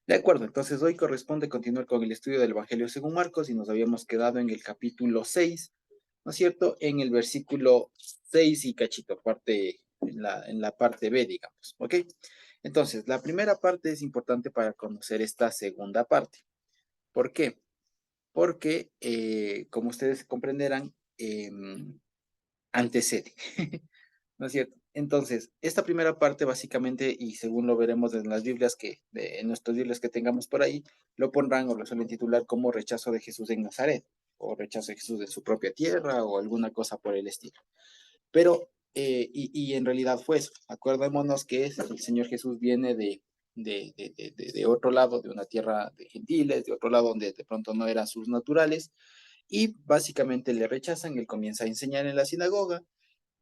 De acuerdo, entonces hoy corresponde continuar con el estudio del Evangelio según Marcos y nos habíamos quedado en el capítulo 6, ¿no es cierto? En el versículo 6 y cachito, parte, en la parte B, digamos, ¿ok? Entonces, la primera parte es importante para conocer esta segunda parte. ¿Por qué? Porque, como ustedes comprenderán, antecede. ¿No es cierto? Entonces, esta primera parte básicamente, y según lo veremos en las Biblias en nuestras Biblias que tengamos por ahí, lo pondrán o lo suelen titular como rechazo de Jesús en Nazaret, o rechazo de Jesús de su propia tierra, o alguna cosa por el estilo. Pero, y en realidad fue eso. Acordémonos que el Señor Jesús viene de otro lado, de una tierra de gentiles, de otro lado donde de pronto no eran sus naturales, y básicamente le rechazan, él comienza a enseñar en la sinagoga,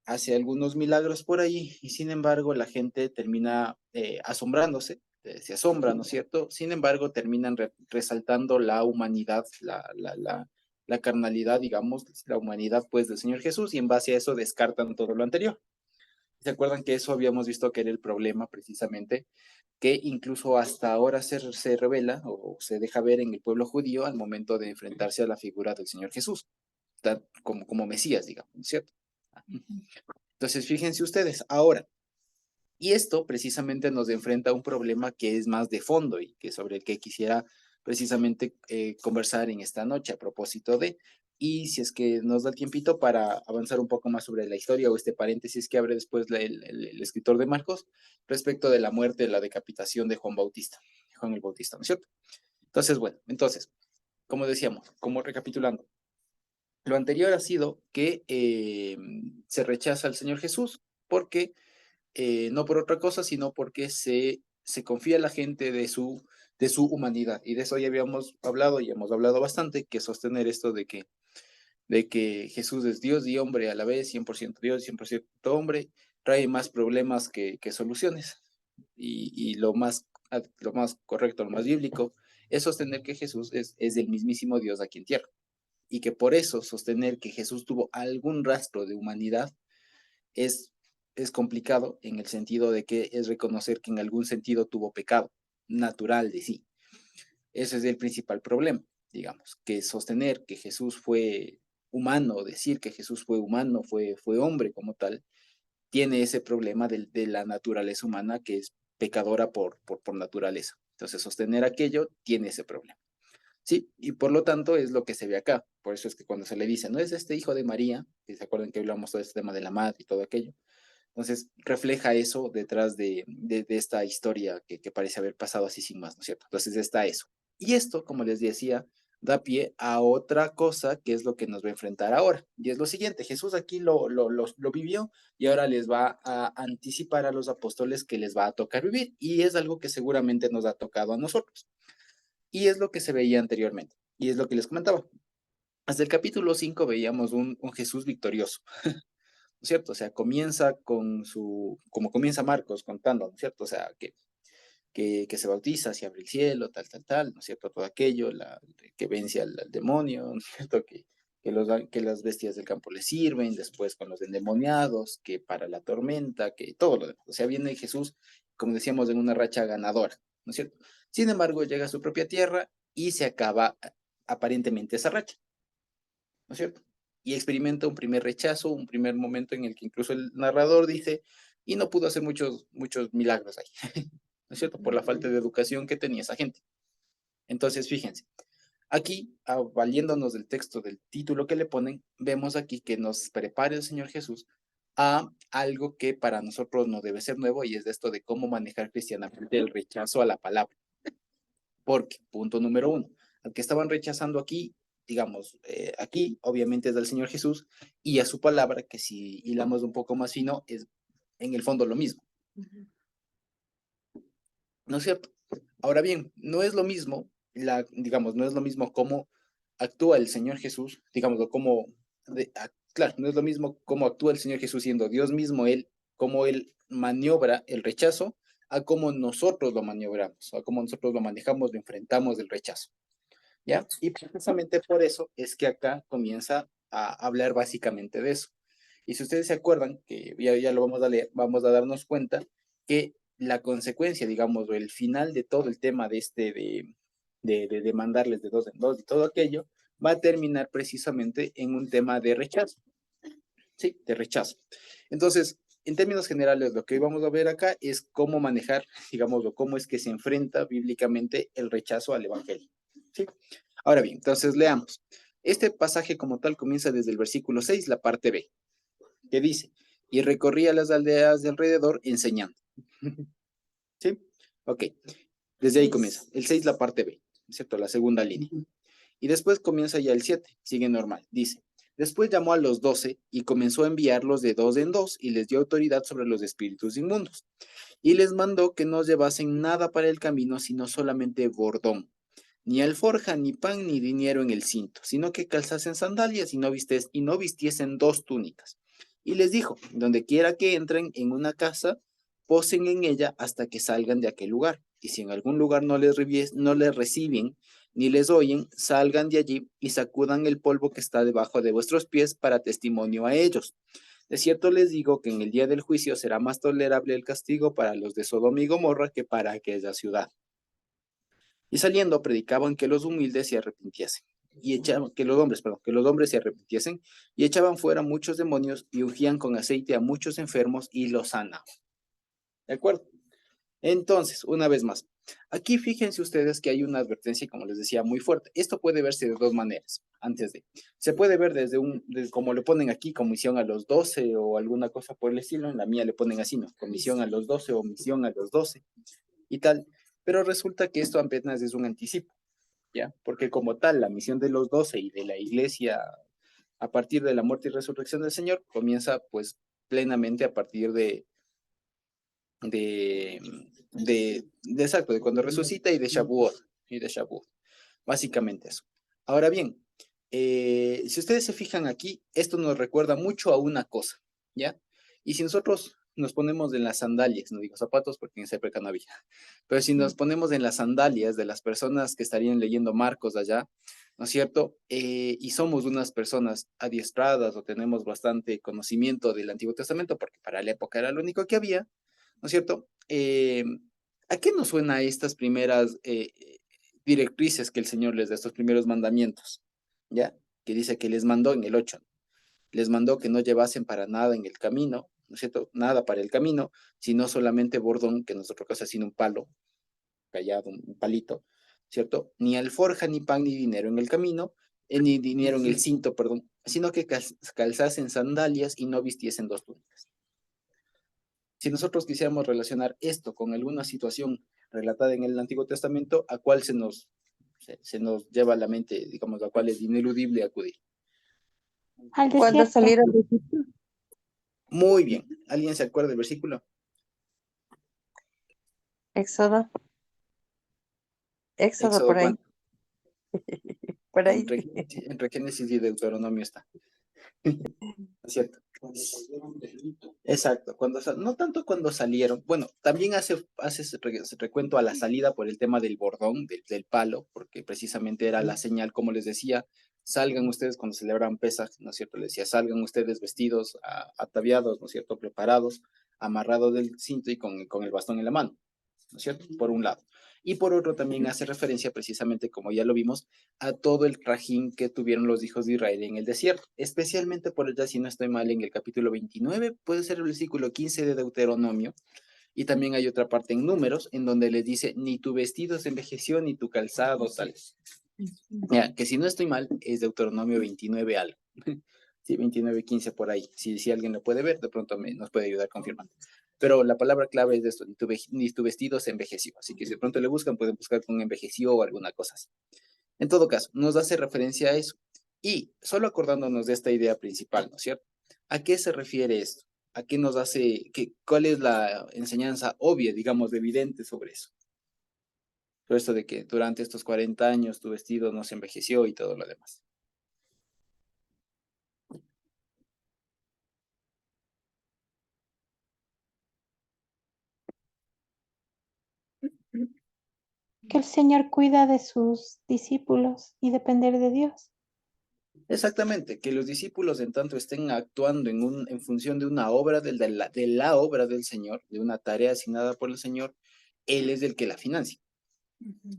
hace algunos milagros por ahí y sin embargo la gente termina asombrándose, se asombra, ¿no es cierto? Sin embargo, terminan resaltando la humanidad, la carnalidad, digamos, la humanidad pues del Señor Jesús y en base a eso descartan todo lo anterior. ¿Se acuerdan que eso habíamos visto que era el problema precisamente? Que incluso hasta ahora se revela o se deja ver en el pueblo judío al momento de enfrentarse a la figura del Señor Jesús, como Mesías, digamos, ¿no es cierto? Entonces, fíjense ustedes, ahora, y esto precisamente nos enfrenta a un problema que es más de fondo y que sobre el que quisiera precisamente conversar en esta noche a propósito de, y si es que nos da el tiempito para avanzar un poco más sobre la historia o este paréntesis que abre después el escritor de Marcos respecto de la muerte, la decapitación de Juan Bautista, Juan el Bautista, ¿no es cierto? Entonces, bueno, entonces, como decíamos, como recapitulando, lo anterior ha sido que se rechaza al Señor Jesús porque no por otra cosa, sino porque se confía la gente de su humanidad. Y de eso ya habíamos hablado y hemos hablado bastante, que sostener esto de que Jesús es Dios y hombre a la vez, 100% Dios, 100% hombre, trae más problemas que soluciones. Y lo más correcto, lo más bíblico, es sostener que Jesús es el mismísimo Dios aquí en tierra. Y que por eso sostener que Jesús tuvo algún rastro de humanidad es, es complicado en el sentido de que es reconocer que en algún sentido tuvo pecado natural de sí. Ese es el principal problema, digamos, que sostener que Jesús fue humano, decir que Jesús fue humano, fue hombre como tal, tiene ese problema de la naturaleza humana que es pecadora por naturaleza. Entonces, sostener aquello tiene ese problema. Sí, y por lo tanto es lo que se ve acá. Por eso es que cuando se le dice, no es este hijo de María, que se acuerdan que hablamos todo este tema de la madre y todo aquello, entonces, refleja eso detrás de esta historia que parece haber pasado así sin más, ¿no es cierto? Entonces, está eso. Y esto, como les decía, da pie a otra cosa que es lo que nos va a enfrentar ahora. Y es lo siguiente, Jesús aquí lo vivió y ahora les va a anticipar a los apóstoles que les va a tocar vivir. Y es algo que seguramente nos ha tocado a nosotros. Y es lo que se veía anteriormente. Y es lo que les comentaba. Hasta el capítulo 5 veíamos un Jesús victorioso, ¿no es cierto? O sea, como comienza Marcos contando, ¿no es cierto? O sea, que se bautiza, se abre el cielo, tal, ¿no es cierto? Todo aquello, que vence al demonio, ¿no es cierto? Que las bestias del campo le sirven, después con los endemoniados, que para la tormenta, que todo lo demás. O sea, viene Jesús, como decíamos, en una racha ganadora, ¿no es cierto? Sin embargo, llega a su propia tierra y se acaba aparentemente esa racha, ¿no es cierto? Y experimenta un primer rechazo, un primer momento en el que incluso el narrador dice, y no pudo hacer muchos milagros ahí, ¿no es cierto? Por la falta de educación que tenía esa gente. Entonces, fíjense, aquí, valiéndonos del texto, del título que le ponen, vemos aquí que nos prepara el Señor Jesús a algo que para nosotros no debe ser nuevo y es de esto de cómo manejar cristianamente el rechazo a la palabra. Porque, punto número uno, al que estaban rechazando aquí, digamos, aquí obviamente es del Señor Jesús y a su palabra, que si hilamos un poco más fino, es en el fondo lo mismo, ¿no es cierto? Ahora bien, no es lo mismo, digamos, no es lo mismo cómo actúa el Señor Jesús, digamos, claro, no es lo mismo cómo actúa el Señor Jesús siendo Dios mismo, cómo Él maniobra el rechazo, a cómo nosotros lo maniobramos, a cómo nosotros lo manejamos, lo enfrentamos del rechazo. ¿Ya? Y precisamente por eso es que acá comienza a hablar básicamente de eso. Y si ustedes se acuerdan, que ya lo vamos a leer, vamos a darnos cuenta que la consecuencia, digamos, o el final de todo el tema de mandarles de dos en dos y todo aquello, va a terminar precisamente en un tema de rechazo. Sí, de rechazo. Entonces, en términos generales, lo que vamos a ver acá es cómo manejar, digamos, o cómo es que se enfrenta bíblicamente el rechazo al evangelio. ¿Sí? Ahora bien, entonces leamos. Este pasaje como tal comienza desde el versículo 6, la parte B, que dice, y recorría las aldeas de alrededor enseñando. ¿Sí? Ok, desde ahí comienza. El 6, la parte B, ¿cierto? La segunda línea. Y después comienza ya el 7, sigue normal. Dice, después llamó a los 12 y comenzó a enviarlos de dos en dos y les dio autoridad sobre los espíritus inmundos. Y les mandó que no llevasen nada para el camino, sino solamente bordón, ni alforja, ni pan, ni dinero en el cinto, sino que calzasen sandalias y no vistiesen dos túnicas. Y les dijo, donde quiera que entren en una casa, posen en ella hasta que salgan de aquel lugar. Y si en algún lugar no les reciben, ni les oyen, salgan de allí y sacudan el polvo que está debajo de vuestros pies para testimonio a ellos. De cierto les digo que en el día del juicio será más tolerable el castigo para los de Sodoma y Gomorra que para aquella ciudad. Y saliendo predicaban que los humildes se arrepintiesen y echaban, que los hombres se arrepintiesen y echaban fuera muchos demonios y ungían con aceite a muchos enfermos y los sanaban. ¿De acuerdo? Entonces, una vez más, aquí fíjense ustedes que hay una advertencia, como les decía, muy fuerte. Esto puede verse de dos maneras, se puede ver desde como lo ponen aquí, comisión a los 12 o alguna cosa por el estilo, en la mía le ponen así, ¿no? Comisión a los 12 o misión a los 12 y tal, pero resulta que esto apenas es un anticipo, ¿ya? Porque como tal, la misión de los 12 y de la iglesia a partir de la muerte y resurrección del Señor comienza pues plenamente a partir de, exacto, de cuando resucita y de Shavuot, básicamente eso. Ahora bien, si ustedes se fijan aquí, esto nos recuerda mucho a una cosa, ¿ya? Y si nosotros nos ponemos en las sandalias, no digo zapatos porque en esa época no había, pero si nos ponemos en las sandalias de las personas que estarían leyendo Marcos allá, ¿no es cierto? Y somos unas personas adiestradas o tenemos bastante conocimiento del Antiguo Testamento, porque para la época era lo único que había, ¿no es cierto? ¿A qué nos suena estas primeras directrices que el Señor les da, estos primeros mandamientos? ¿Ya? Que dice que les mandó en el 8, les mandó que no llevasen para nada en el camino, ¿no es cierto? Nada para el camino, sino solamente bordón, que en nuestro caso es sino un palo, callado, un palito, ¿cierto? Ni alforja, ni pan, ni dinero en el camino, ni dinero en el cinto, perdón, sino que calzasen sandalias y no vistiesen dos túnicas. Si nosotros quisiéramos relacionar esto con alguna situación relatada en el Antiguo Testamento, ¿a cuál se nos lleva a la mente, digamos, a cuál es ineludible acudir? Al Cuando desierto. salieron de Egipto. Muy bien. ¿Alguien se acuerda del versículo? Éxodo. Éxodo Éxodo, por ahí. ¿cuánto? Por ahí. Entre Génesis y Deuteronomio está. ¿Es cierto? Exacto. No tanto cuando salieron, bueno, también hace recuento a la salida por el tema del bordón, del palo, porque precisamente era la señal, como les decía, salgan ustedes cuando celebran Pesaj, ¿no es cierto? Les decía, salgan ustedes vestidos, ataviados, ¿no es cierto? Preparados, amarrados del cinto y con el bastón en la mano, ¿no es cierto? Por un lado. Y por otro también hace referencia precisamente, como ya lo vimos, a todo el trajín que tuvieron los hijos de Israel en el desierto, especialmente por allá, si no estoy mal, en el capítulo 29, puede ser el versículo 15 de Deuteronomio, y también hay otra parte en Números, en donde les dice, ni tu vestido se envejeció, ni tu calzado, tal. Ya, que si no estoy mal, es Deuteronomio 29 algo. Sí, 29:15 por ahí. Si alguien lo puede ver, de pronto nos puede ayudar confirmando. Pero la palabra clave es de esto, ni tu vestido se envejeció. Así que si de pronto le buscan, pueden buscar con envejeció o alguna cosa así. En todo caso, nos hace referencia a eso. Y solo acordándonos de esta idea principal, ¿no es cierto? ¿A qué se refiere esto? ¿A qué nos hace, cuál es la enseñanza obvia, digamos, evidente sobre eso? Por esto de que durante estos 40 años tu vestido no se envejeció y todo lo demás. Que el Señor cuida de sus discípulos y depender de Dios. Exactamente, que los discípulos en tanto estén actuando en función de una obra, de la obra del Señor, de una tarea asignada por el Señor, Él es el que la financia,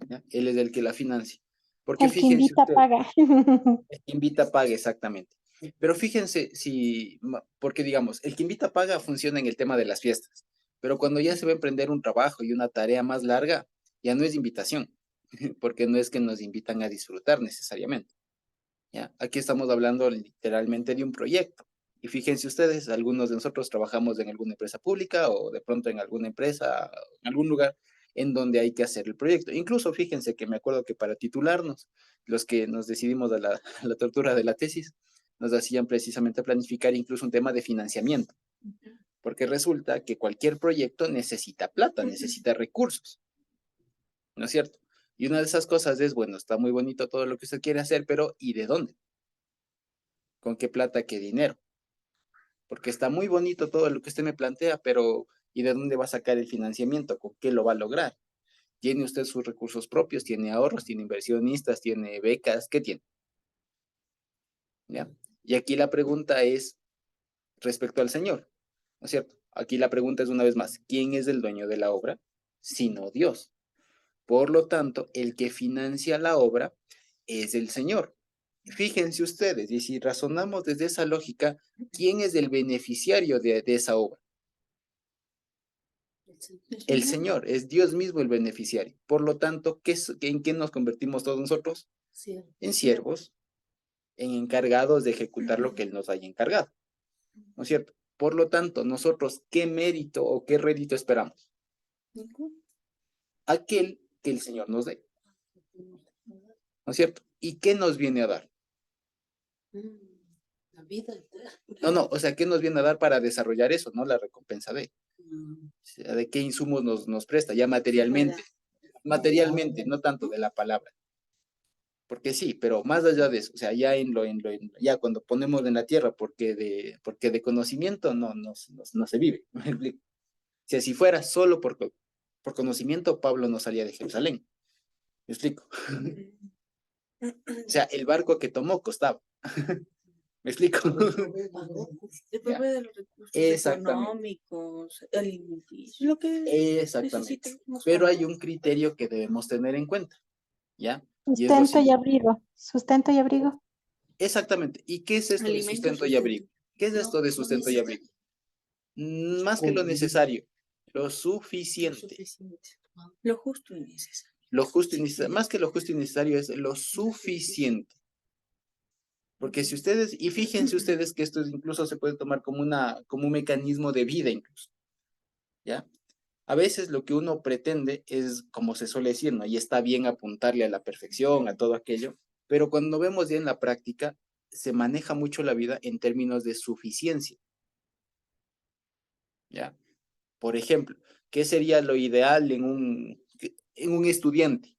¿ya? Él es el que la financia. Porque El que fíjense invita ustedes, paga. el que invita paga exactamente. Pero fíjense porque digamos, el que invita paga funciona en el tema de las fiestas, pero cuando ya se va a emprender un trabajo y una tarea más larga, ya no es invitación, porque no es que nos invitan a disfrutar necesariamente. ¿Ya? Aquí estamos hablando literalmente de un proyecto. Y fíjense ustedes, algunos de nosotros trabajamos en alguna empresa pública o de pronto en alguna empresa, en algún lugar en donde hay que hacer el proyecto. Incluso fíjense que me acuerdo que para titularnos, los que nos decidimos a a la tortura de la tesis, nos hacían precisamente planificar incluso un tema de financiamiento, porque resulta que cualquier proyecto necesita plata, necesita recursos, ¿no es cierto? Y una de esas cosas es, bueno, está muy bonito todo lo que usted quiere hacer, pero ¿y de dónde? ¿Con qué plata, qué dinero? Porque está muy bonito todo lo que usted me plantea, pero ¿y de dónde va a sacar el financiamiento? ¿Con qué lo va a lograr? ¿Tiene usted sus recursos propios? ¿Tiene ahorros? ¿Tiene inversionistas? ¿Tiene becas? ¿Qué tiene? ¿Ya? Y aquí la pregunta es respecto al Señor, ¿no es cierto? Aquí la pregunta es una vez más, ¿quién es el dueño de la obra? Sino Dios. Por lo tanto, el que financia la obra es el Señor. Fíjense ustedes, y si razonamos desde esa lógica, ¿quién es el beneficiario de esa obra? El Señor, es Dios mismo el beneficiario. Por lo tanto, ¿en qué nos convertimos todos nosotros? Sí. En siervos, en encargados de ejecutar lo que Él nos haya encargado, ¿no es cierto? Por lo tanto, nosotros, ¿qué mérito o qué rédito esperamos? Aquel que el Señor nos dé, ¿no es cierto? ¿Y qué nos viene a dar? La vida. No, o sea, ¿qué nos viene a dar para desarrollar eso? No la recompensa de, o sea, de qué insumos nos presta, ya materialmente, no tanto de la palabra. Porque sí, pero más allá de eso, o sea, ya ya cuando ponemos en la tierra, porque de conocimiento no se vive. ¿Me explico? O sea, si fuera solo por conocimiento, Pablo no salía de Jerusalén. ¿Me explico? O sea, el barco que tomó costaba. ¿Me explico? Depende de los recursos Exactamente. económicos, alimenticios, lo que Exactamente. necesitemos Pero hay comprar. un criterio que debemos tener en cuenta, ¿ya? Y es lo Sustento y siguiente. abrigo. Sustento y abrigo. Exactamente. ¿Y qué es esto de Alimento, sustento y sustento. abrigo? ¿Qué es esto de sustento y abrigo? Más que lo necesario, lo suficiente. Lo justo y necesario. Lo justo y necesario, más que lo justo y necesario es lo suficiente. Porque si ustedes, y fíjense ustedes que esto incluso se puede tomar como un mecanismo de vida incluso, ¿ya? A veces lo que uno pretende es, como se suele decir, ¿no? Y está bien apuntarle a la perfección, a todo aquello, pero cuando vemos ya en la práctica, se maneja mucho la vida en términos de suficiencia, ¿ya? Por ejemplo, ¿qué sería lo ideal en un estudiante?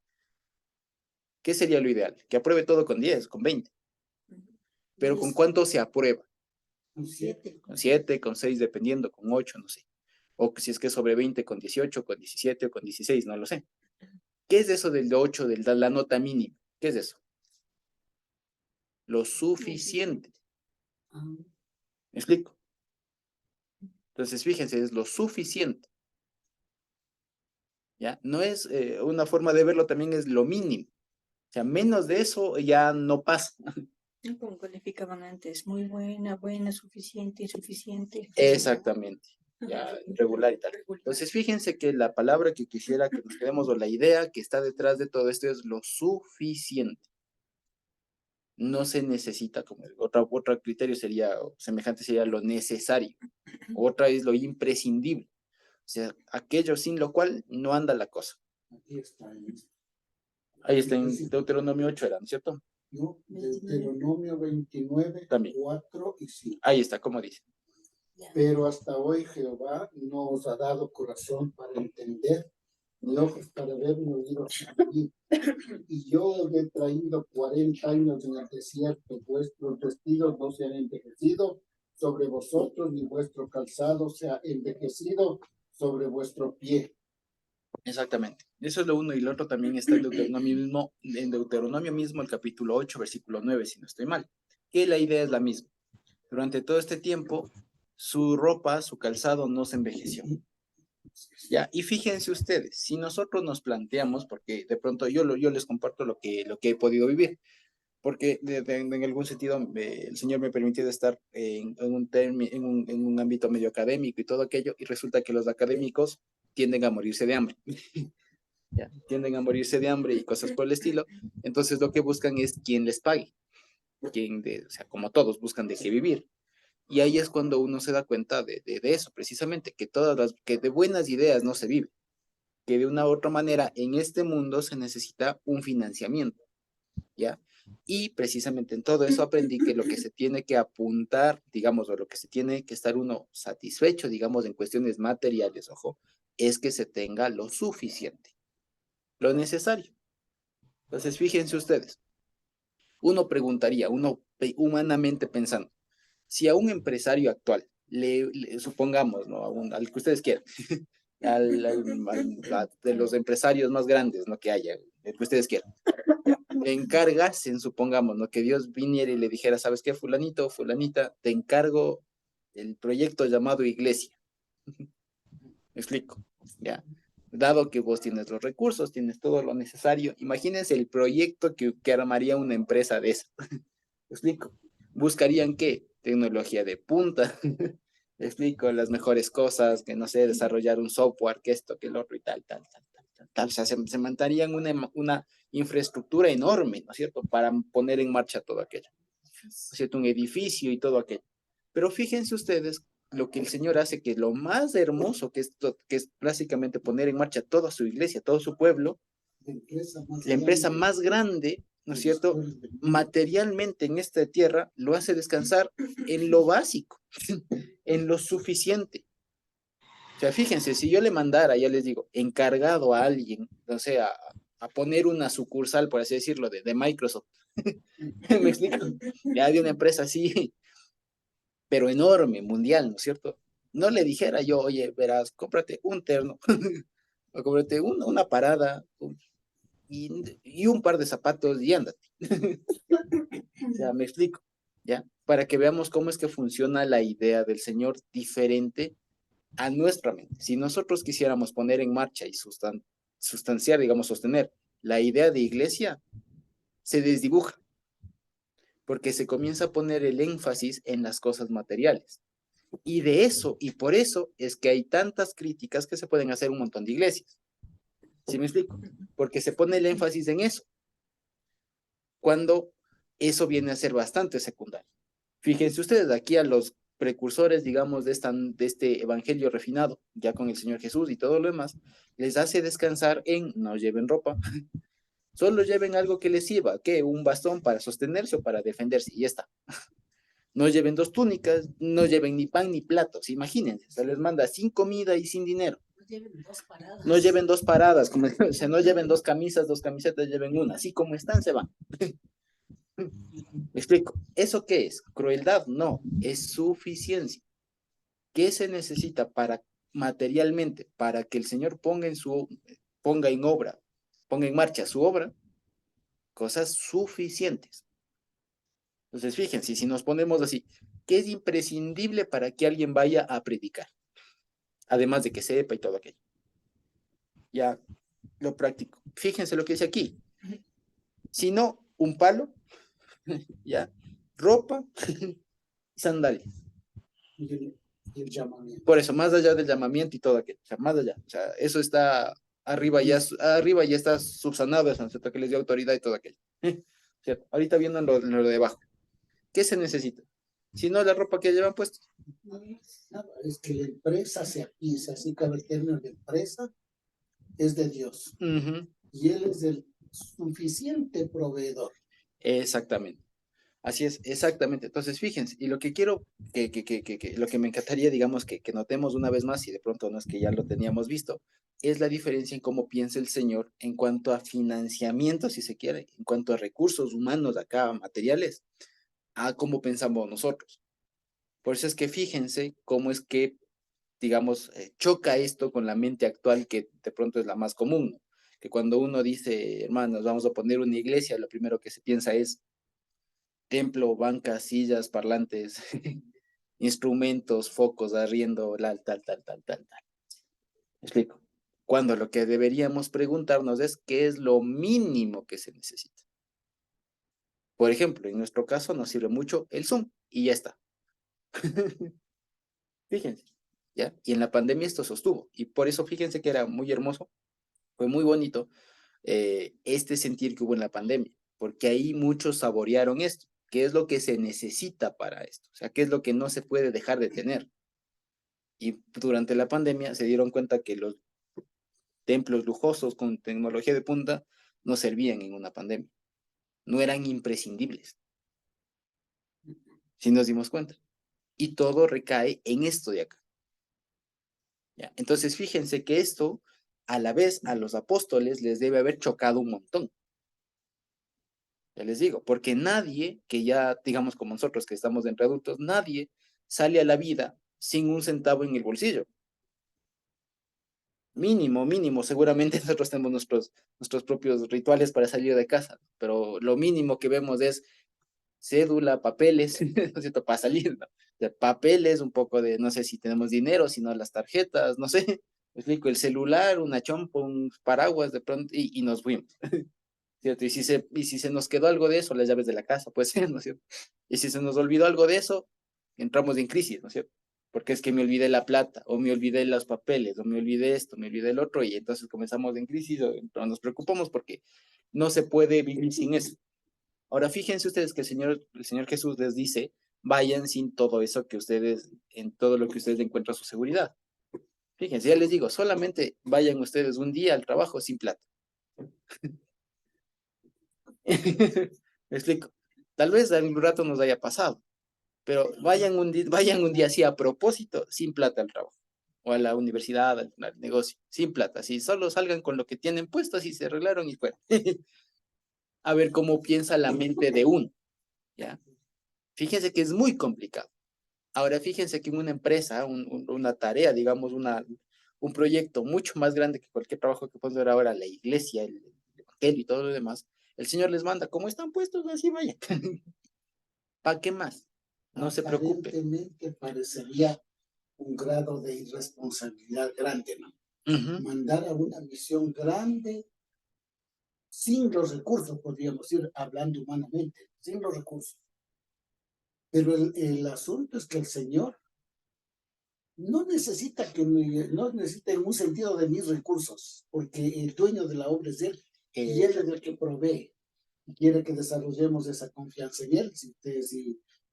¿Qué sería lo ideal? Que apruebe todo con 10, con 20. Pero ¿con cuánto se aprueba? Con 7. Con 7, con 6, dependiendo, con 8, no sé. O si es que sobre 20, con 18, con 17 o con 16, no lo sé. ¿Qué es eso del 8, de la nota mínima? ¿Qué es eso? Lo suficiente. ¿Me explico? Entonces, fíjense, es lo suficiente. ¿Ya? No es una forma de verlo, también es lo mínimo. O sea, menos de eso ya no pasa. Como calificaban antes, muy buena, buena, suficiente, insuficiente. Exactamente. Ya, regular y tal. Entonces, fíjense que la palabra que quisiera que nos quedemos o la idea que está detrás de todo esto es lo suficiente. No se necesita, como otro criterio sería, o semejante sería lo necesario. Otra es lo imprescindible. O sea, aquello sin lo cual no anda la cosa. Ahí está en Deuteronomio 8, ¿era, ¿no es cierto? No, Deuteronomio 29, También. 4 y 5. Ahí está, como dice. Pero hasta hoy Jehová no os ha dado corazón para entender, ni ojos para ver, ni oídos para oír. Y yo os he traído 40 años en el desierto, vuestros vestidos no se han envejecido sobre vosotros, ni vuestro calzado se ha envejecido sobre vuestro pie. Exactamente. Eso es lo uno y lo otro también está en Deuteronomio mismo, el capítulo 8, versículo 9, si no estoy mal. que la idea es la misma. Durante todo este tiempo, su ropa, su calzado no se envejeció. Ya, y fíjense ustedes, si nosotros nos planteamos, porque de pronto yo les comparto lo que he podido vivir, porque en algún sentido el Señor me permitió estar en un ámbito medio académico y todo aquello, y resulta que los académicos tienden a morirse de hambre. Ya, tienden a morirse de hambre y cosas por el estilo. Entonces lo que buscan es quien les pague, o sea, como todos buscan de qué vivir. Y ahí es cuando uno se da cuenta de eso, precisamente, que de buenas ideas no se vive, que de una u otra manera en este mundo se necesita un financiamiento, ¿ya? Y precisamente en todo eso aprendí que lo que se tiene que apuntar, digamos, o lo que se tiene que estar uno satisfecho, digamos, en cuestiones materiales, ojo, es que se tenga lo suficiente, lo necesario. Entonces, fíjense ustedes, uno preguntaría, uno humanamente pensando, si a un empresario actual, supongamos, ¿no? Al que ustedes quieran, de los empresarios más grandes, ¿no? Que haya, el que ustedes quieran, le encargasen, supongamos, ¿no? Que Dios viniera y le dijera, ¿sabes qué, fulanito o fulanita? Te encargo el proyecto llamado iglesia. ¿Me explico? Ya. Dado que vos tienes los recursos, tienes todo lo necesario, imagínense el proyecto que armaría una empresa de esa. ¿Me explico? ¿Buscarían qué? Tecnología de punta. ¿Me explico? Las mejores cosas, que no sé, desarrollar un software, que esto, que el otro y tal, tal, tal, tal, tal, tal. O sea, se montarían una infraestructura enorme, ¿no es cierto? Para poner en marcha todo aquello. ¿No es cierto? Un edificio y todo aquello. Pero fíjense ustedes lo que el Señor hace, que lo más hermoso que es básicamente poner en marcha toda su iglesia, todo su pueblo, la empresa más grande, ¿no es cierto? Materialmente en esta tierra lo hace descansar en lo básico, en lo suficiente. O sea, fíjense, si yo le mandara, ya les digo, encargado a alguien, o sea, a poner una sucursal, por así decirlo, de Microsoft, ¿me explico? Ya de una empresa así, pero enorme, mundial, ¿no es cierto? No le dijera yo, oye, verás, cómprate un terno, o cómprate una parada, y un par de zapatos y ándate. O sea, me explico, ¿ya? Para que veamos cómo es que funciona la idea del Señor diferente a nuestra mente. Si nosotros quisiéramos poner en marcha y sustanciar, digamos, sostener la idea de iglesia, se desdibuja, porque se comienza a poner el énfasis en las cosas materiales. Y de eso, y por eso es que hay tantas críticas que se pueden hacer un montón de iglesias. ¿Sí me explico? Porque se pone el énfasis en eso, cuando eso viene a ser bastante secundario. Fíjense ustedes, aquí a los precursores, digamos, de este evangelio refinado, ya con el Señor Jesús y todo lo demás, les hace descansar en no lleven ropa, solo lleven algo que les sirva, que un bastón para sostenerse o para defenderse, y ya está. No lleven 2 túnicas, no lleven ni pan ni platos, imagínense, se les manda sin comida y sin dinero. No lleven 2 paradas, como o sea, no lleven 2 camisas, 2 camisetas, lleven una, así como están se van. Me explico, ¿eso qué es? ¿Crueldad? No, es suficiencia. ¿Qué se necesita para materialmente, para que el Señor ponga en obra, ponga en marcha su obra? Cosas suficientes. Entonces, fíjense, si nos ponemos así, ¿qué es imprescindible para que alguien vaya a predicar? Además de que sepa y todo aquello. Ya, lo práctico. Fíjense lo que dice aquí. Si no, un palo, ya, ropa, sandalias. Y el llamamiento. Por eso, más allá del llamamiento y todo aquello, o sea, más allá, o sea, eso está arriba ya está subsanado, eso, ¿cierto? Que les dio autoridad y todo aquello. ¿Cierto? Ahorita viendo lo de abajo. ¿Qué se necesita? Si no, la ropa que llevan puesto. Nada, es que la empresa se apiza, así que el término de empresa es de Dios. Y Él es el suficiente proveedor. Exactamente. Así es, exactamente. Entonces, fíjense, y lo que quiero, lo que me encantaría, digamos, que notemos una vez más, y de pronto no es que ya lo teníamos visto, es la diferencia en cómo piensa el Señor en cuanto a financiamiento, si se quiere, en cuanto a recursos humanos acá, materiales, a cómo pensamos nosotros. Por eso es que fíjense cómo es que, digamos, choca esto con la mente actual, que de pronto es la más común, ¿no? Que cuando uno dice, hermanos, vamos a poner una iglesia, lo primero que se piensa es templo, bancas, sillas, parlantes, instrumentos, focos, arriendo, tal. ¿Me explico? Cuando lo que deberíamos preguntarnos es qué es lo mínimo que se necesita. Por ejemplo, en nuestro caso nos sirve mucho el Zoom y ya está. Fíjense, ¿ya? Y en la pandemia esto sostuvo. Y por eso fíjense que era muy hermoso, fue muy bonito este sentir que hubo en la pandemia, porque ahí muchos saborearon esto. ¿Qué es lo que se necesita para esto? O sea, ¿qué es lo que no se puede dejar de tener? Y durante la pandemia se dieron cuenta que los templos lujosos con tecnología de punta no servían en una pandemia, no eran imprescindibles, si nos dimos cuenta. Y todo recae en esto de acá. ¿Ya? Entonces, fíjense que esto, a la vez, a los apóstoles les debe haber chocado un montón. Ya les digo, porque nadie, que ya, digamos como nosotros que estamos entre adultos, nadie sale a la vida sin un centavo en el bolsillo. Mínimo, seguramente nosotros tenemos nuestros propios rituales para salir de casa, pero lo mínimo que vemos es cédula, papeles, ¿no es cierto? Para salir, ¿no? De papeles, un poco de, no sé si tenemos dinero, si no las tarjetas, no sé, me explico, el celular, una chompa, un paraguas de pronto, y nos fuimos, ¿cierto? Y si se nos quedó algo de eso, las llaves de la casa, puede ser, ¿no es cierto? Y si se nos olvidó algo de eso, entramos en crisis, ¿no es cierto? Porque es que me olvidé la plata, o me olvidé los papeles, o me olvidé esto, me olvidé el otro, y entonces comenzamos en crisis, o nos preocupamos porque no se puede vivir sin eso. Ahora, fíjense ustedes que el Señor Jesús les dice, vayan sin todo eso que ustedes, en todo lo que ustedes encuentran su seguridad. Fíjense, ya les digo, solamente vayan ustedes un día al trabajo sin plata. Me explico. Tal vez algún rato nos haya pasado, pero vayan un día así a propósito, sin plata al trabajo, o a la universidad, al negocio, sin plata, así solo salgan con lo que tienen puesto, así se arreglaron y fuera. A ver cómo piensa la mente de uno, ¿ya? Fíjense que es muy complicado. Ahora, fíjense que en una empresa, una tarea, digamos, un proyecto mucho más grande que cualquier trabajo que podemos ver ahora, la iglesia, el evangelio y todo lo demás, el Señor les manda, como están puestos, así vayan. ¿Para qué más? No se preocupe. Aparentemente parecería un grado de irresponsabilidad grande, ¿no? Mandar a una misión grande sin los recursos, podríamos ir hablando humanamente, sin los recursos. Pero el asunto es que el Señor no necesita no necesita en un sentido de mis recursos, porque el dueño de la obra es Él, y Él es el que provee. Y quiere que desarrollemos esa confianza en Él. Si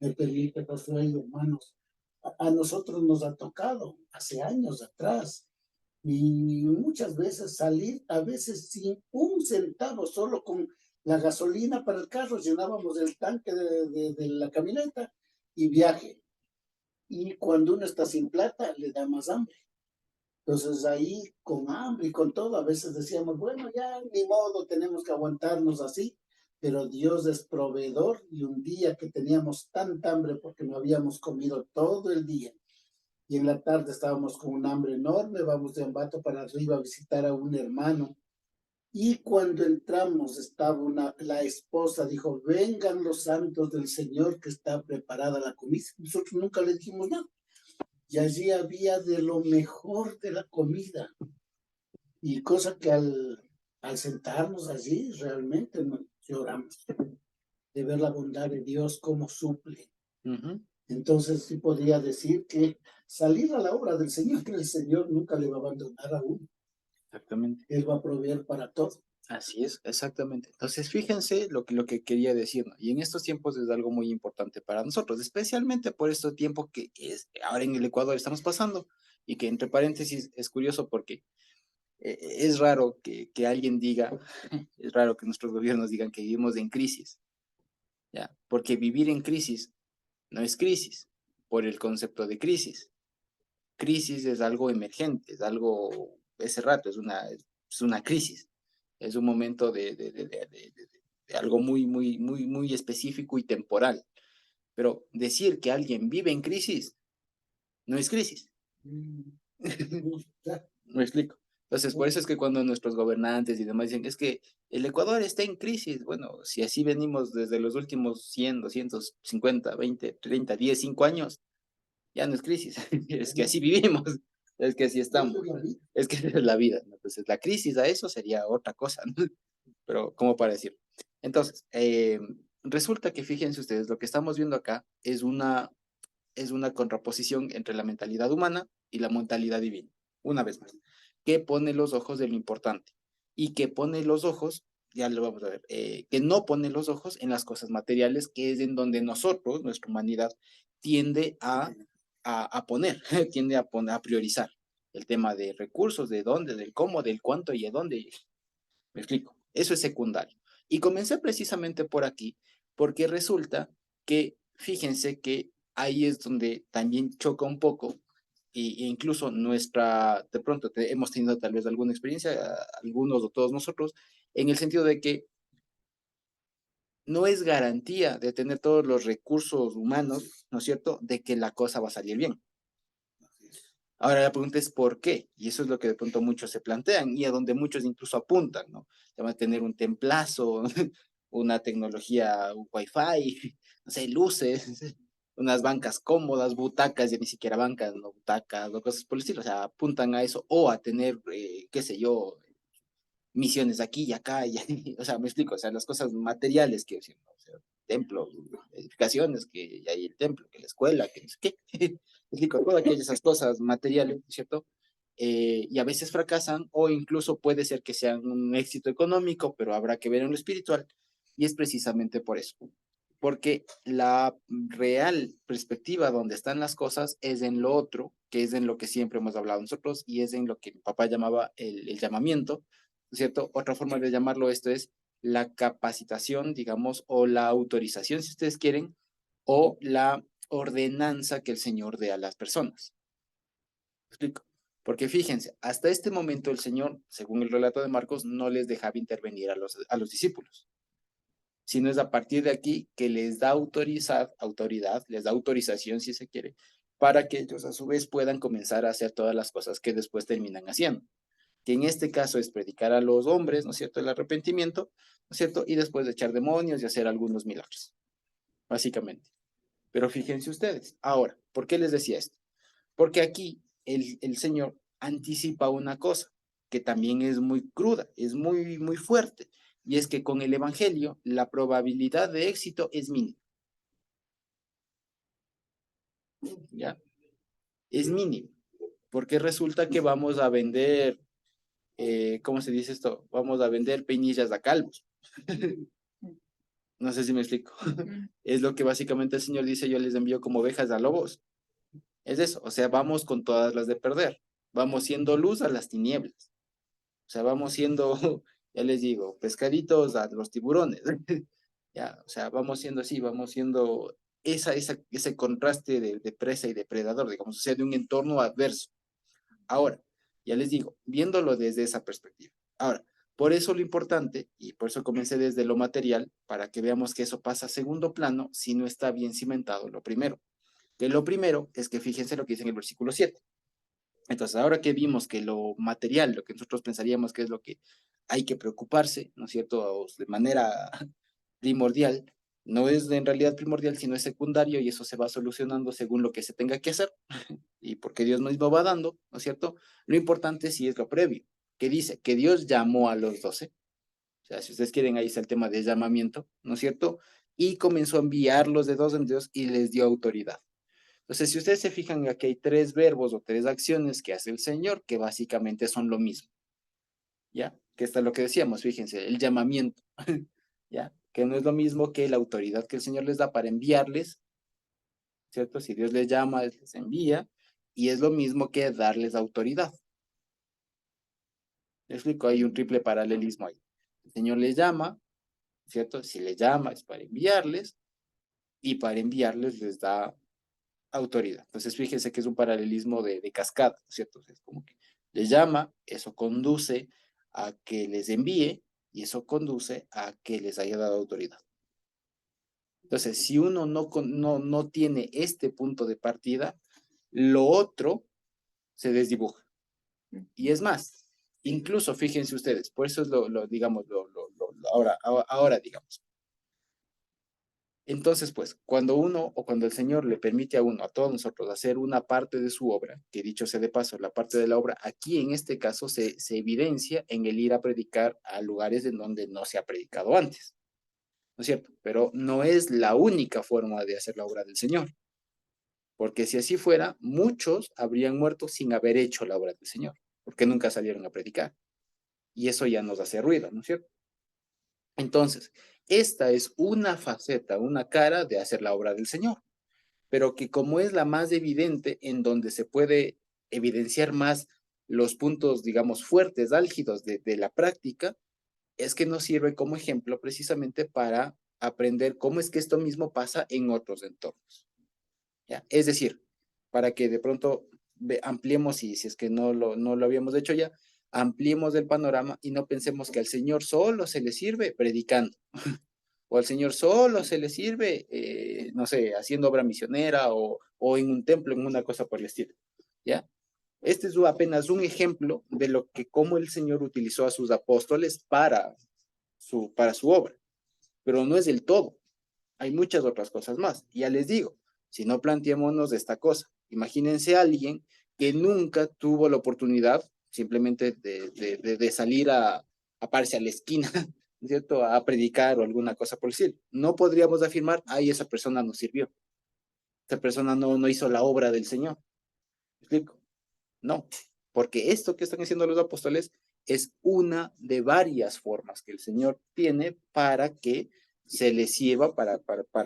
me permite, Josué, hermanos, a nosotros nos ha tocado hace años atrás, y muchas veces salir, a veces sin un centavo, solo con la gasolina para el carro, llenábamos el tanque de la camioneta y viaje. Y cuando uno está sin plata, le da más hambre. Entonces ahí, con hambre y con todo, a veces decíamos, bueno, ya ni modo, tenemos que aguantarnos así, pero Dios es proveedor, y un día que teníamos tanta hambre porque no habíamos comido todo el día, y en la tarde estábamos con un hambre enorme, vamos de Ambato para arriba a visitar a un hermano, y cuando entramos estaba la esposa, dijo, vengan los santos del Señor que está preparada la comida. Nosotros nunca le dijimos nada. Y allí había de lo mejor de la comida. Y cosa que al sentarnos allí, realmente lloramos de ver la bondad de Dios, cómo suple. Entonces sí podría decir que salir a la obra del Señor, que el Señor nunca le va a abandonar a uno. Exactamente. Él va a proveer para todo. Así es, exactamente. Entonces, fíjense lo que quería decir, ¿no? Y en estos tiempos es algo muy importante para nosotros, especialmente por este tiempo que ahora en el Ecuador estamos pasando, y que entre paréntesis es curioso porque es raro que alguien diga, es raro que nuestros gobiernos digan que vivimos en crisis, ¿ya? Porque vivir en crisis no es crisis, por el concepto de crisis. Crisis es algo emergente, es algo, ese rato, es una crisis, es un momento de algo muy específico y temporal. Pero decir que alguien vive en crisis no es crisis. ¿Me explico? Entonces, por eso es que cuando nuestros gobernantes y demás dicen, es que el Ecuador está en crisis, bueno, si así venimos desde los últimos 100, 250, 20, 30, 10, 5 años, ya no es crisis, es que así vivimos, es que así estamos, es que esa es la vida, ¿no? Entonces la crisis a eso sería otra cosa, ¿no? Pero ¿cómo para decir? Entonces, resulta que fíjense ustedes, lo que estamos viendo acá es una contraposición entre la mentalidad humana y la mentalidad divina, una vez más, que pone los ojos de lo importante y que pone los ojos, ya lo vamos a ver, que no pone los ojos en las cosas materiales, que es en donde nosotros, nuestra humanidad, tiende a poner, tiende a poner, a priorizar el tema de recursos, de dónde, del cómo, del cuánto y de dónde. Me explico, eso es secundario. Y comencé precisamente por aquí, porque resulta que, fíjense que ahí es donde también choca un poco, e incluso de pronto hemos tenido tal vez alguna experiencia, algunos o todos nosotros, en el sentido de que no es garantía de tener todos los recursos humanos, ¿no es cierto?, de que la cosa va a salir bien. Ahora la pregunta es ¿por qué? Y eso es lo que de pronto muchos se plantean y a donde muchos incluso apuntan, ¿no? Ya van a tener un templazo, una tecnología Wi-Fi, no sé, luces, unas bancas cómodas, butacas, ya ni siquiera bancas, no butacas, o cosas por el estilo. O sea, apuntan a eso o a tener, qué sé yo, misiones aquí y acá, y, o sea, me explico, o sea, las cosas materiales, quiero decir, ¿no? O sea, templos, edificaciones, que hay el templo, que la escuela, que no sé qué, me explico, todas aquellas cosas materiales, ¿cierto? Y a veces fracasan o incluso puede ser que sean un éxito económico, pero habrá que ver en lo espiritual, y es precisamente por eso, porque la real perspectiva donde están las cosas es en lo otro, que es en lo que siempre hemos hablado nosotros, y es en lo que mi papá llamaba el llamamiento, ¿cierto? Otra forma de llamarlo esto es la capacitación, digamos, o la autorización, si ustedes quieren, o la ordenanza que el Señor dé a las personas. ¿Me explico? Porque fíjense, hasta este momento el Señor, según el relato de Marcos, no les dejaba intervenir a los discípulos, sino es a partir de aquí que les da autoridad, les da autorización, si se quiere, para que ellos a su vez puedan comenzar a hacer todas las cosas que después terminan haciendo, que en este caso es predicar a los hombres, ¿no es cierto?, el arrepentimiento, ¿no es cierto?, y después de echar demonios y hacer algunos milagros, básicamente. Pero fíjense ustedes, ahora, ¿por qué les decía esto? Porque aquí el Señor anticipa una cosa que también es muy cruda, es muy, muy fuerte, y es que con el Evangelio la probabilidad de éxito es mínima. ¿Ya? Es mínima, porque resulta que vamos a vender, ¿cómo se dice esto? Vamos a vender peinillas a calvos. No sé si me explico. Es lo que básicamente el Señor dice, yo les envío como ovejas a lobos. Es eso, o sea, vamos con todas las de perder. Vamos siendo luz a las tinieblas. O sea, vamos siendo, ya les digo, pescaditos a los tiburones. Ya, o sea, vamos siendo así, vamos siendo ese contraste de presa y depredador, digamos, o sea, de un entorno adverso. Ahora, ya les digo, viéndolo desde esa perspectiva. Ahora, por eso lo importante, y por eso comencé desde lo material, para que veamos que eso pasa a segundo plano si no está bien cimentado lo primero. Que lo primero es que fíjense lo que dice en el versículo 7. Entonces, ahora que vimos que lo material, lo que nosotros pensaríamos que es lo que hay que preocuparse, ¿no es cierto?, de manera primordial, no es en realidad primordial, sino es secundario y eso se va solucionando según lo que se tenga que hacer y porque Dios mismo va dando, ¿no es cierto? Lo importante sí es lo previo, que dice que Dios llamó a los 12, o sea, si ustedes quieren, ahí está el tema de llamamiento, ¿no es cierto? Y comenzó a enviarlos de dos en dos y les dio autoridad. Entonces, si ustedes se fijan, aquí hay tres verbos o tres acciones que hace el Señor que básicamente son lo mismo, ¿ya? Que está lo que decíamos, fíjense, el llamamiento, ¿ya? Que no es lo mismo que la autoridad que el Señor les da para enviarles, ¿cierto? Si Dios les llama, les envía, y es lo mismo que darles autoridad. ¿Me explico? Hay un triple paralelismo ahí. El Señor les llama, ¿cierto? Si les llama es para enviarles, y para enviarles les da autoridad. Entonces, fíjense que es un paralelismo de cascada, ¿cierto? Es como que les llama, eso conduce a que les envíe, y eso conduce a que les haya dado autoridad. Entonces, si uno no tiene este punto de partida, lo otro se desdibuja. Y es más, Incluso, fíjense ustedes, por eso es digamos, ahora, digamos. Entonces, pues, cuando uno o cuando el Señor le permite a uno, a todos nosotros, hacer una parte de su obra, que dicho sea de paso, la parte de la obra, aquí en este caso se evidencia en el ir a predicar a lugares en donde no se ha predicado antes, ¿no es cierto? Pero no es la única forma de hacer la obra del Señor, porque si así fuera, muchos habrían muerto sin haber hecho la obra del Señor, porque nunca salieron a predicar. Y eso ya nos hace ruido, ¿no es cierto? Entonces, esta es una faceta, una cara de hacer la obra del Señor, pero que como es la más evidente, en donde se puede evidenciar más los puntos, digamos, fuertes, álgidos de la práctica, es que nos sirve como ejemplo precisamente para aprender cómo es que esto mismo pasa en otros entornos. ¿Ya? Es decir, para que de pronto ampliemos, y si es que no lo habíamos hecho ya, ampliemos el panorama y no pensemos que al Señor solo se le sirve predicando, o al Señor solo se le sirve, no sé, haciendo obra misionera o en un templo, en una cosa por el estilo, ¿ya? Este es apenas un ejemplo de lo que cómo el Señor utilizó a sus apóstoles para su obra, pero no es del todo. Hay muchas otras cosas más. Y ya les digo, si no planteémonos esta cosa, imagínense a alguien que nunca tuvo la oportunidad simplemente de salir a pararse a la esquina, ¿cierto? A predicar o alguna cosa por decir. No podríamos afirmar, ay, esa persona no sirvió. Esa persona no hizo la obra del Señor. ¿Me explico? No, porque esto que están haciendo los apóstoles es una de varias formas que el Señor tiene para que se les sirva para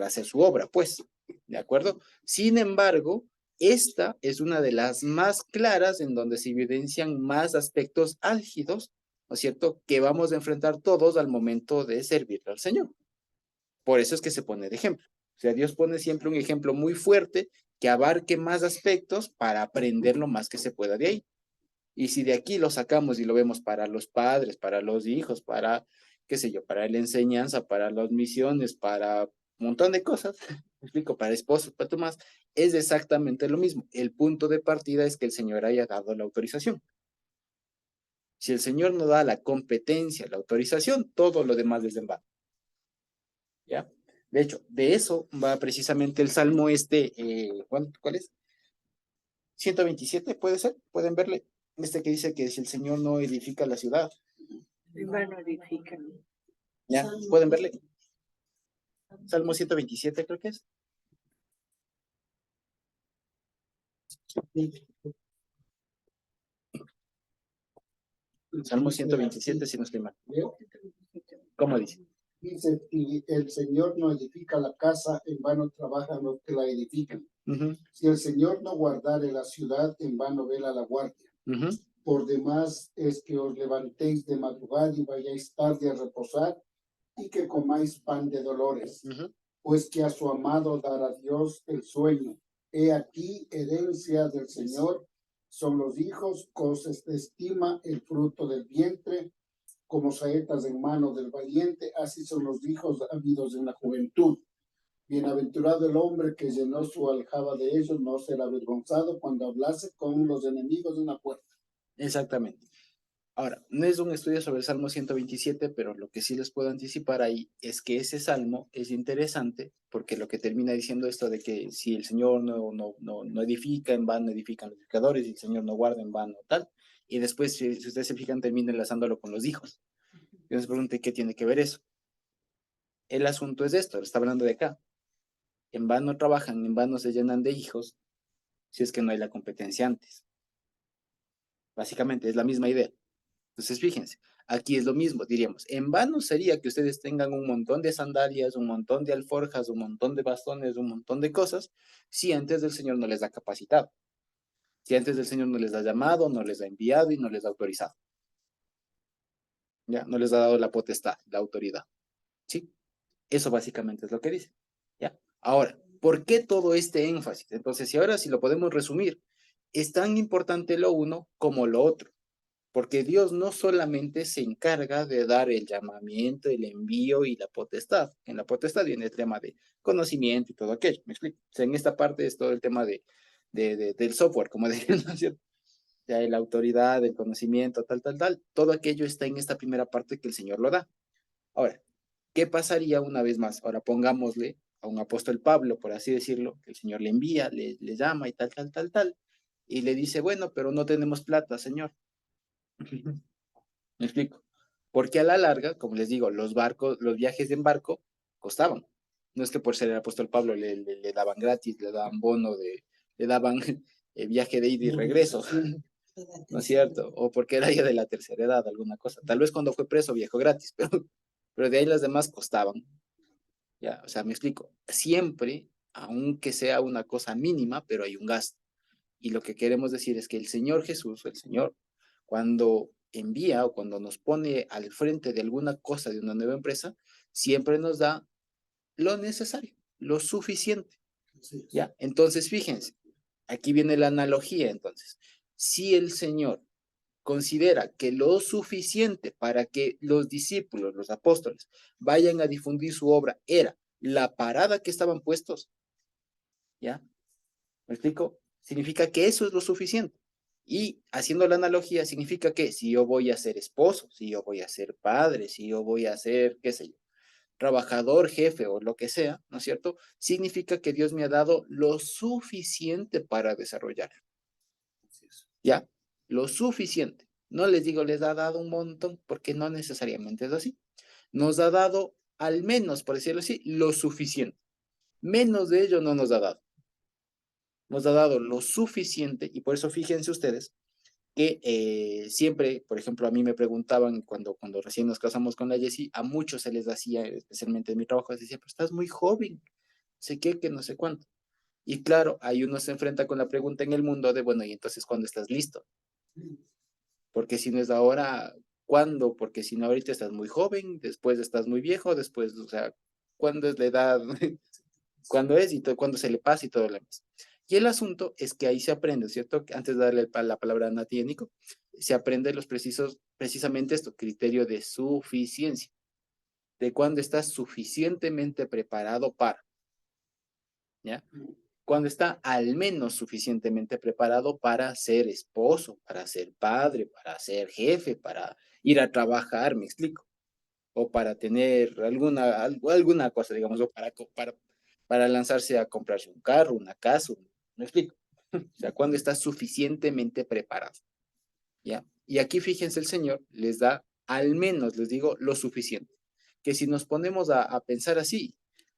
hacer su obra, pues, ¿de acuerdo? Sin embargo, esta es una de las más claras en donde se evidencian más aspectos álgidos, ¿no es cierto?, que vamos a enfrentar todos al momento de servirle al Señor. Por eso es que se pone de ejemplo. O sea, Dios pone siempre un ejemplo muy fuerte que abarque más aspectos para aprender lo más que se pueda de ahí. Y si de aquí lo sacamos y lo vemos para los padres, para los hijos, para, qué sé yo, para la enseñanza, para las misiones, para un montón de cosas, me explico, para esposos, para más, es exactamente lo mismo. El punto de partida es que el Señor haya dado la autorización. Si el Señor no da la competencia, la autorización, todo lo demás es en vano. ¿Ya? De hecho, de eso va precisamente el Salmo ¿cuál es? 127, ¿puede ser? ¿Pueden verle? Este que dice que si el Señor no edifica la ciudad. En vano edifican. ¿Ya? ¿Pueden verle? Salmo 127 creo que es. Salmo 127, si no estoy mal. ¿Leo? ¿Cómo dice? Dice, si el Señor no edifica la casa, en vano trabajan los que la edifican. Si el Señor no guardare la ciudad, en vano vela la guardia. Por demás es que os levantéis de madrugada y vayáis tarde a reposar, y que comáis pan de dolores, pues que a su amado dará Dios el sueño. He aquí, herencia del Señor son los hijos, cosas de estima, el fruto del vientre, como saetas en mano del valiente, así son los hijos habidos en la juventud. Bienaventurado el hombre que llenó su aljaba de ellos, no será avergonzado cuando hablase con los enemigos de una puerta. Exactamente. Ahora, no es un estudio sobre el Salmo 127, pero lo que sí les puedo anticipar ahí es que ese salmo es interesante porque lo que termina diciendo esto de que si el Señor no edifica, en vano edifican los edificadores, y el Señor no guarda, en vano tal. Y después, si ustedes se fijan, termina enlazándolo con los hijos. Yo les pregunté qué tiene que ver eso. El asunto es esto, está hablando de acá. En vano trabajan, en vano se llenan de hijos, si es que no hay la competencia antes. Básicamente es la misma idea. Entonces, fíjense, aquí es lo mismo, diríamos, en vano sería que ustedes tengan un montón de sandalias, un montón de alforjas, un montón de bastones, un montón de cosas, si antes del Señor no les ha capacitado, si antes del Señor no les ha llamado, no les ha enviado y no les ha autorizado. ¿Ya? No les ha dado la potestad, la autoridad. ¿Sí? Eso básicamente es lo que dice. ¿Ya? Ahora, ¿por qué todo este énfasis? Entonces, si ahora sí lo podemos resumir, es tan importante lo uno como lo otro. Porque Dios no solamente se encarga de dar el llamamiento, el envío y la potestad. En la potestad viene el tema de conocimiento y todo aquello. ¿Me explico? O sea, en esta parte es todo el tema del software, como decían, ¿no es cierto? sea, la autoridad, el conocimiento, tal, todo aquello está en esta primera parte que el Señor lo da. Ahora, ¿qué pasaría una vez más? Ahora pongámosle a un apóstol Pablo, por así decirlo, que el Señor le envía, le llama y tal, y le dice, bueno, pero no tenemos plata, Señor. ¿Me explico? Porque a la larga, como les digo, los viajes en barco costaban. No es que por ser el apóstol Pablo le daban gratis, le daban bono, le daban viaje de ida y regreso, ¿no es cierto? O porque era ya de la tercera edad, alguna cosa. Tal vez cuando fue preso viajó gratis, pero de ahí las demás costaban. Ya, o sea, me explico. Siempre, aunque sea una cosa mínima, pero hay un gasto. Y lo que queremos decir es que el Señor Jesús, el Señor, cuando envía o cuando nos pone al frente de alguna cosa de una nueva empresa, siempre nos da lo necesario, lo suficiente. ¿Ya? Entonces, fíjense, aquí viene la analogía, entonces. Si el Señor considera que lo suficiente para que los discípulos, los apóstoles, vayan a difundir su obra era la parada que estaban puestos, ¿ya? ¿Me explico? Significa que eso es lo suficiente. Y haciendo la analogía, significa que si yo voy a ser esposo, si yo voy a ser padre, si yo voy a ser, qué sé yo, trabajador, jefe o lo que sea, ¿no es cierto? Significa que Dios me ha dado lo suficiente para desarrollar. ¿Ya? Lo suficiente. No les digo, les ha dado un montón, porque no necesariamente es así. Nos ha dado, al menos, por decirlo así, lo suficiente. Menos de ello no nos ha dado. Nos ha dado lo suficiente, y por eso fíjense ustedes que siempre, por ejemplo, a mí me preguntaban cuando recién nos casamos con la Jessie, a muchos se les hacía, especialmente en mi trabajo, les decía, pero estás muy joven, sé qué, que no sé cuánto. Y claro, ahí uno se enfrenta con la pregunta en el mundo de, bueno, ¿y entonces cuándo estás listo? Porque si no es ahora, ¿cuándo? Porque si no ahorita estás muy joven, después estás muy viejo, después, o sea, ¿cuándo es la edad? ¿Cuándo es y cuándo se le pasa y todo lo demás? Y el asunto es que ahí se aprende, ¿cierto? Antes de darle la palabra a Nati y a Nico, se aprende precisamente esto, criterio de suficiencia, de cuándo estás suficientemente preparado para, ¿ya? Cuando está al menos suficientemente preparado para ser esposo, para ser padre, para ser jefe, para ir a trabajar, me explico, o para tener alguna cosa, digamos, o para lanzarse a comprarse un carro, una casa, me explico. O sea, cuando está suficientemente preparado, ¿ya? Y aquí fíjense, el Señor les da al menos, les digo, lo suficiente. Que si nos ponemos a pensar así,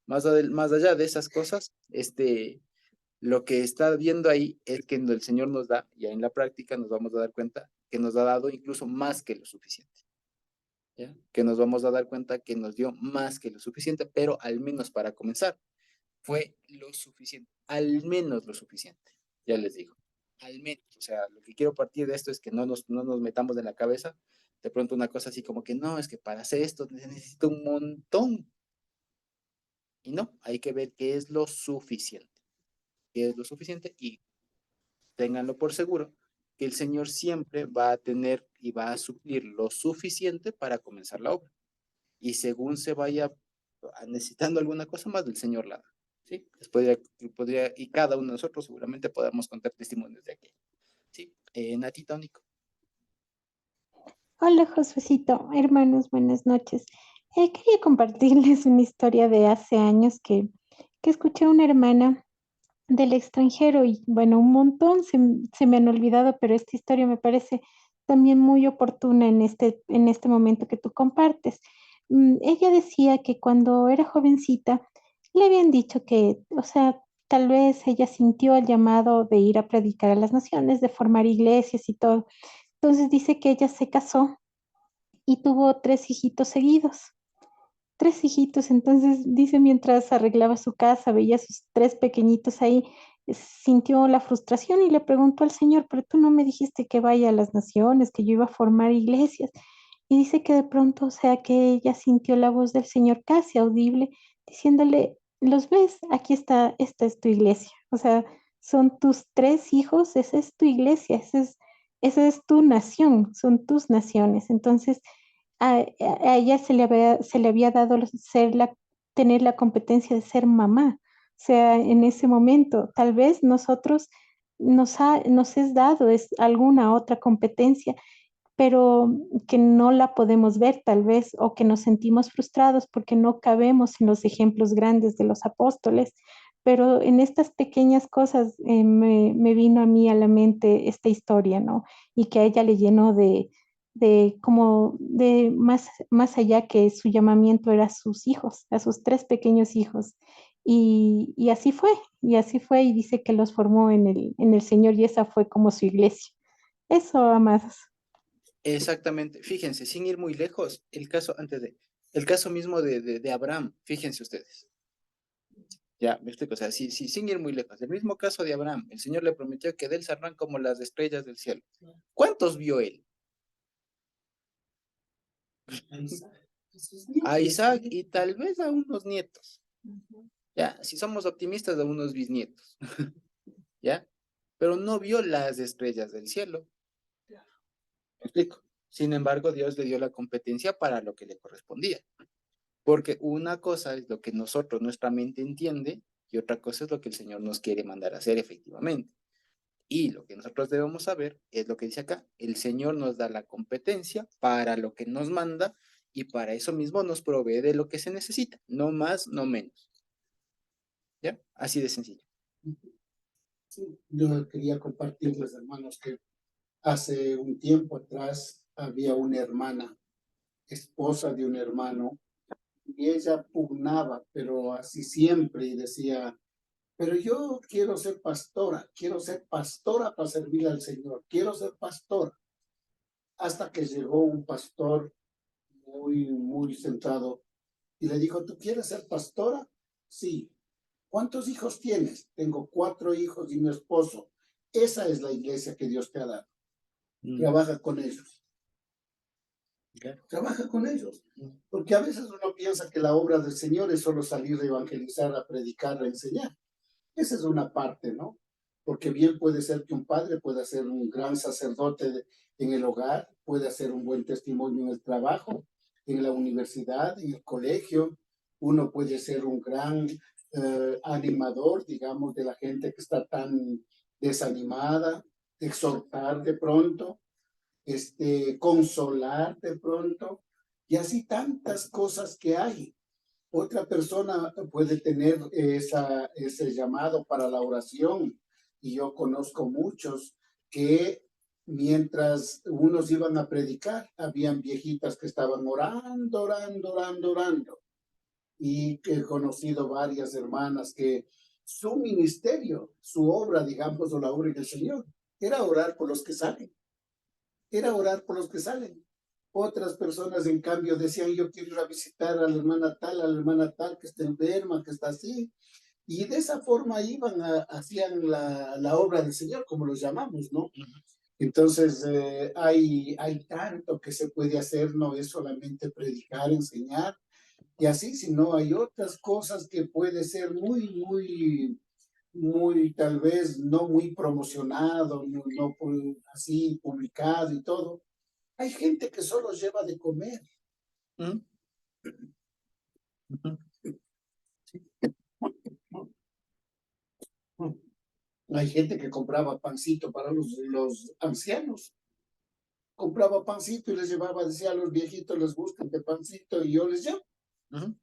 más allá de esas cosas, lo que está viendo ahí es que el Señor nos da, ya en la práctica nos vamos a dar cuenta que nos ha dado incluso más que lo suficiente. ¿Ya? Que nos vamos a dar cuenta que nos dio más que lo suficiente, pero al menos para comenzar fue lo suficiente, al menos lo suficiente, ya les digo, al menos, o sea, lo que quiero partir de esto es que no nos metamos en la cabeza de pronto una cosa así como que no, es que para hacer esto necesito un montón, y no, hay que ver qué es lo suficiente, y ténganlo por seguro que el Señor siempre va a tener y va a suplir lo suficiente para comenzar la obra. Y según se vaya necesitando alguna cosa más, el Señor la da. ¿Sí? Y cada uno de nosotros seguramente podamos contar testimonios de aquello. ¿Sí? Natita, Nico. Hola, Josuecito, hermanos, buenas noches. Quería compartirles una historia de hace años que escuché a una hermana del extranjero y bueno, un montón se me han olvidado, pero esta historia me parece también muy oportuna en este momento que tú compartes. Ella decía que cuando era jovencita le habían dicho que, o sea, tal vez ella sintió el llamado de ir a predicar a las naciones, de formar iglesias y todo. Entonces dice que ella se casó y tuvo 3 hijitos seguidos. 3 hijitos, entonces dice, mientras arreglaba su casa, veía a sus 3 pequeñitos ahí, sintió la frustración y le preguntó al Señor, pero tú no me dijiste que vaya a las naciones, que yo iba a formar iglesias. Y dice que de pronto, o sea, que ella sintió la voz del Señor casi audible, diciéndole, ¿los ves? Aquí está, esta es tu iglesia. O sea, son tus 3 hijos, esa es tu iglesia, esa es tu nación, son tus naciones. Entonces, a ella se le había dado tener la competencia de ser mamá. O sea, en ese momento, tal vez nosotros nos es dado, es alguna otra competencia, pero que no la podemos ver tal vez, o que nos sentimos frustrados porque no cabemos en los ejemplos grandes de los apóstoles. Pero en estas pequeñas cosas me vino a mí a la mente esta historia, ¿no? Y que a ella le llenó de como de más allá, que su llamamiento era a sus hijos, a sus 3 pequeños hijos. Y así fue, y dice que los formó en el Señor, y esa fue como su iglesia. Eso, amados. Exactamente. Fíjense, sin ir muy lejos, el caso mismo de Abraham, fíjense ustedes. Ya, me explico, o sea, sin ir muy lejos. El mismo caso de Abraham, el Señor le prometió que de él saldrán como las estrellas del cielo. ¿Cuántos vio él? A Isaac y tal vez a unos nietos. Ya, si somos optimistas, a unos bisnietos. ¿Ya? Pero no vio las estrellas del cielo. ¿Me explico? Sin embargo, Dios le dio la competencia para lo que le correspondía. Porque una cosa es lo que nuestra mente entiende, y otra cosa es lo que el Señor nos quiere mandar a hacer efectivamente. Y lo que nosotros debemos saber es lo que dice acá. El Señor nos da la competencia para lo que nos manda, y para eso mismo nos provee de lo que se necesita. No más, no menos. ¿Ya? Así de sencillo. Sí, yo quería compartirles, hermanos, que hace un tiempo atrás había una hermana, esposa de un hermano, y ella pugnaba, pero así siempre, y decía, pero yo quiero ser pastora para servir al Señor, quiero ser pastora. Hasta que llegó un pastor muy centrado y le dijo, ¿tú quieres ser pastora? Sí. ¿Cuántos hijos tienes? Tengo 4 hijos y un esposo. Esa es la iglesia que Dios te ha dado. Trabaja con ellos. Trabaja con ellos. Porque a veces uno piensa que la obra del Señor es solo salir a evangelizar, a predicar, a enseñar. Esa es una parte, ¿no? Porque bien puede ser que un padre pueda ser un gran sacerdote en el hogar, puede hacer un buen testimonio en el trabajo, en la universidad, en el colegio. Uno puede ser un gran animador, digamos, de la gente que está tan desanimada, exhortar de pronto, consolar de pronto, y así tantas cosas que hay. Otra persona puede tener ese llamado para la oración, y yo conozco muchos que mientras unos iban a predicar, habían viejitas que estaban orando, y que he conocido varias hermanas que su ministerio, su obra, digamos, o la obra del Señor, era orar por los que salen, era orar por los que salen. Otras personas, en cambio, decían, yo quiero ir a visitar a la hermana tal, que está enferma, que está así. Y de esa forma hacían la obra del Señor, como los llamamos, ¿no? Entonces, hay tanto que se puede hacer, no es solamente predicar, enseñar, y así, sino hay otras cosas que puede ser muy, tal vez no muy promocionado, no así publicado y todo. Hay gente que solo lleva de comer. ¿Mm? Uh-huh. Hay gente que compraba pancito para los ancianos. Compraba pancito y les llevaba, decía a los viejitos, les buscan de pancito y yo les llevo. Uh-huh.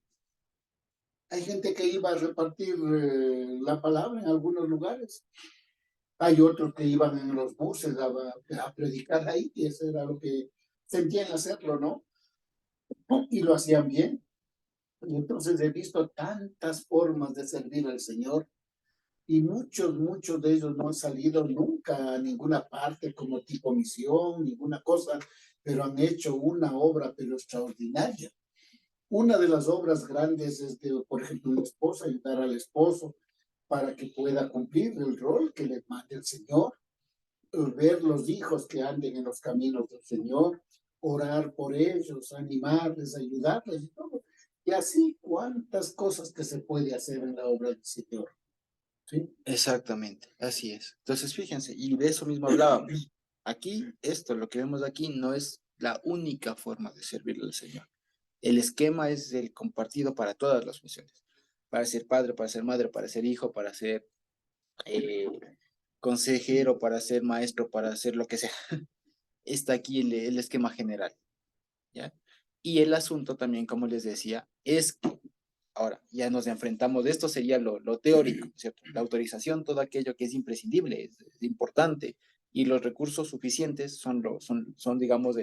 Hay gente que iba a repartir la palabra en algunos lugares. Hay otros que iban en los buses a predicar ahí, y eso era lo que sentían hacerlo, ¿no? Y lo hacían bien. Y entonces he visto tantas formas de servir al Señor, y muchos de ellos no han salido nunca a ninguna parte como tipo misión, ninguna cosa, pero han hecho una obra pero extraordinaria. Una de las obras grandes es de, por ejemplo, una esposa, ayudar al esposo para que pueda cumplir el rol que le manda el Señor, ver los hijos que anden en los caminos del Señor, orar por ellos, animarles, ayudarles y todo. Y así, cuántas cosas que se puede hacer en la obra del Señor. ¿Sí? Exactamente, así es. Entonces, fíjense, y de eso mismo hablábamos. Aquí, lo que vemos aquí, no es la única forma de servirle al Señor. El esquema es el compartido para todas las funciones. Para ser padre, para ser madre, para ser hijo, para ser consejero, para ser maestro, para hacer lo que sea. Está aquí el esquema general, ¿ya? Y el asunto también, como les decía, es que ahora ya nos enfrentamos, esto sería lo teórico, ¿cierto? La autorización, todo aquello que es imprescindible, es importante, y los recursos suficientes son digamos,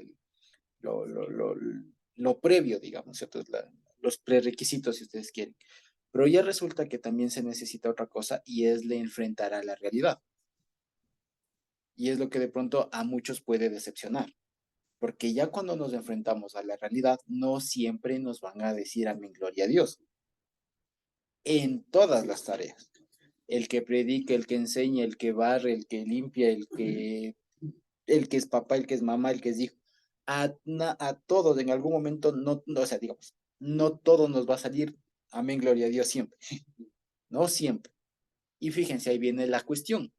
lo, lo, lo, lo previo, digamos, ¿cierto? Los prerequisitos, si ustedes quieren. Pero ya resulta que también se necesita otra cosa y es le enfrentar a la realidad. Y es lo que de pronto a muchos puede decepcionar. Porque ya cuando nos enfrentamos a la realidad, no siempre nos van a decir amén, gloria a Dios. En todas las tareas. El que predica, el que enseña, el que barre, el que limpia, el que es papá, el que es mamá, el que es hijo. A todos en algún momento, no, o sea, digamos, no todo nos va a salir amén, gloria a Dios siempre. No siempre. Y fíjense, ahí viene la cuestión,